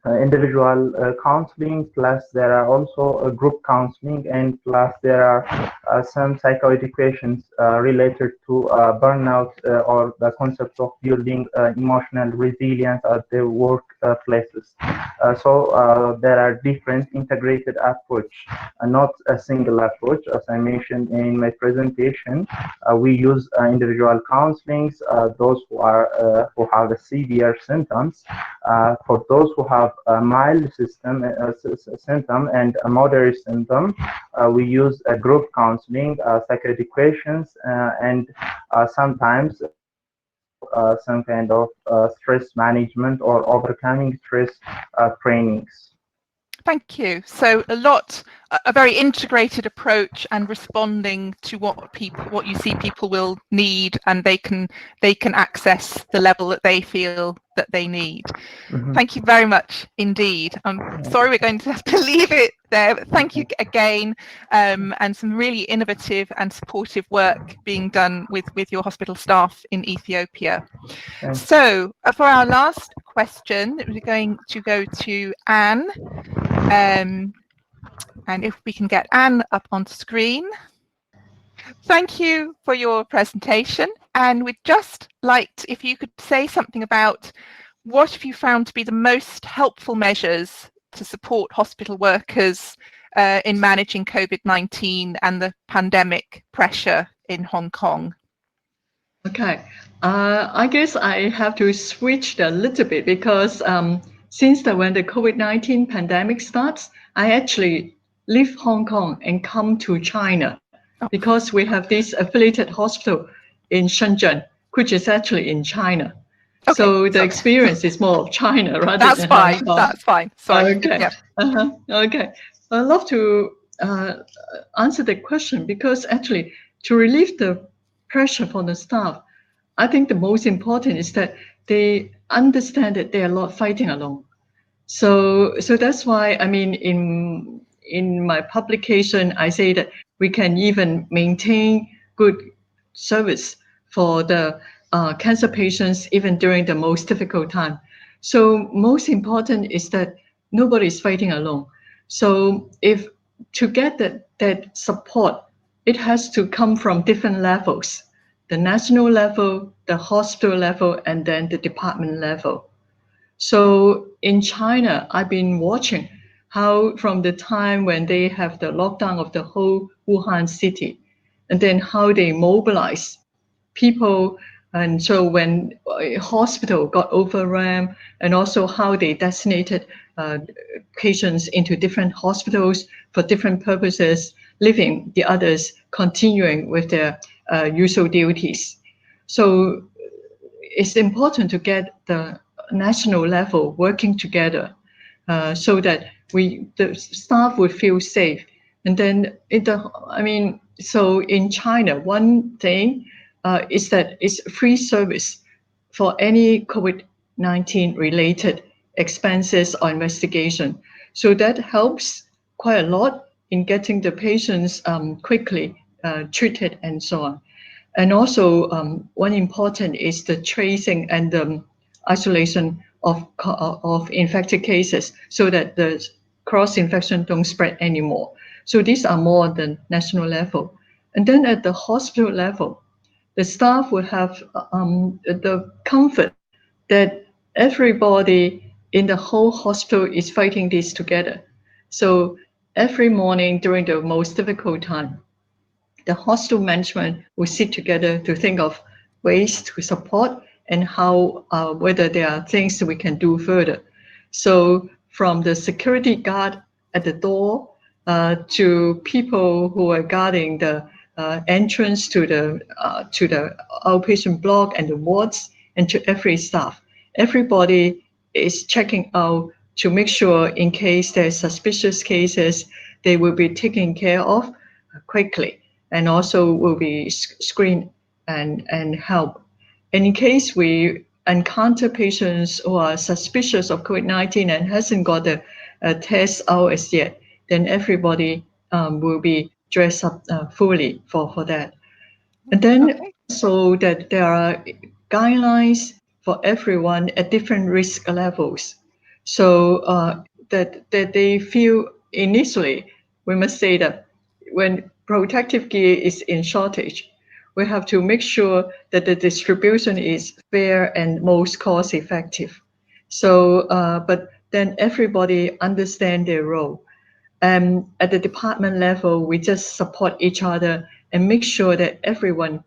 individual counseling, plus there are also group counseling, and plus there are some psychoeducations related to burnout or the concept of building emotional resilience at the workplaces. So there are different integrated approach, not a single approach. As I mentioned in my presentation, we use individual counselings, those who have the severe symptoms. For those who have a mild symptom and a moderate symptom, we use a group counseling, psychoeducations, and sometimes some kind of stress management or overcoming stress trainings. Thank you. So a very integrated approach and responding to what you see people will need, and they can access the level that they feel that they need. Mm-hmm. Thank you very much indeed. I'm sorry we're going to have to leave it there, but thank you again, and some really innovative and supportive work being done with your hospital staff in Ethiopia. Thanks. So for our last question, we're going to go to Anne. And if we can get Anne up on screen. Thank you for your presentation. And we'd just like if you could say something about what have you found to be the most helpful measures to support hospital workers in managing COVID-19 and the pandemic pressure in Hong Kong? Okay, I guess I have to switch a little bit because since when the COVID-19 pandemic starts, I actually leave Hong Kong and come to China, because we have this affiliated hospital in Shenzhen, which is actually in China. Okay, so the experience is more of China rather that's than fine. Hong Kong. That's fine. Sorry. Okay. Yeah. Okay. I'd love to answer the question, because actually to relieve the pressure for the staff, I think the most important is that they understand that they are not fighting alone. So that's why, I mean, in my publication, I say that we can even maintain good service for the cancer patients even during the most difficult time. So most important is that nobody is fighting alone. So if to get that support, it has to come from different levels: the national level, the hospital level, and then the department level. So in China, I've been watching how from the time when they have the lockdown of the whole Wuhan city, and then how they mobilize people. And so when a hospital got overrun, and also how they designated patients into different hospitals for different purposes, leaving the others continuing with their usual duties. So it's important to get the national level working together so that the staff would feel safe. And then so in China, one thing is that it's free service for any COVID-19 related expenses or investigation. So that helps quite a lot in getting the patients quickly treated and so on. And also, one important is the tracing and the isolation of infected cases, so that the cross-infection don't spread anymore. So these are more at the national level. And then at the hospital level, the staff would have the comfort that everybody in the whole hospital is fighting this together. So every morning during the most difficult time, the hospital management will sit together to think of ways to support and how whether there are things that we can do further. So from the security guard at the door to people who are guarding the entrance to the outpatient block and the wards, and to every staff, everybody is checking out to make sure in case there's suspicious cases, they will be taken care of quickly, and also will be screened and help. And in case we encounter patients who are suspicious of COVID-19 and hasn't got the test out as yet, then everybody will be dressed up fully for that. And then so that there are guidelines for everyone at different risk levels. So that they feel initially, we must say that when protective gear is in shortage, we have to make sure that the distribution is fair and most cost effective. So, but then everybody understand their role. At the department level, we just support each other and make sure that everyone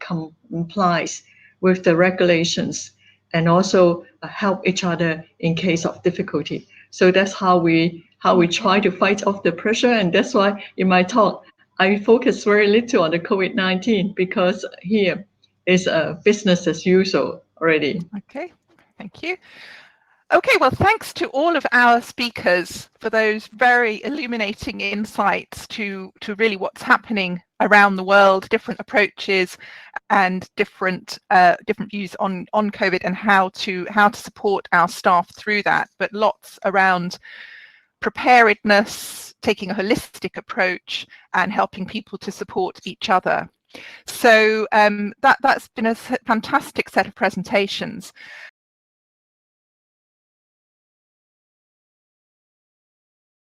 complies with the regulations, and also help each other in case of difficulty. So that's how we try to fight off the pressure. And that's why in my talk, I focus very little on the COVID-19, because here is business as usual already. Okay, thank you. Okay, well, thanks to all of our speakers for those very illuminating insights to really what's happening around the world, different approaches and different views on COVID and how to support our staff through that, but lots around preparedness, taking a holistic approach and helping people to support each other. So that's been a fantastic set of presentations.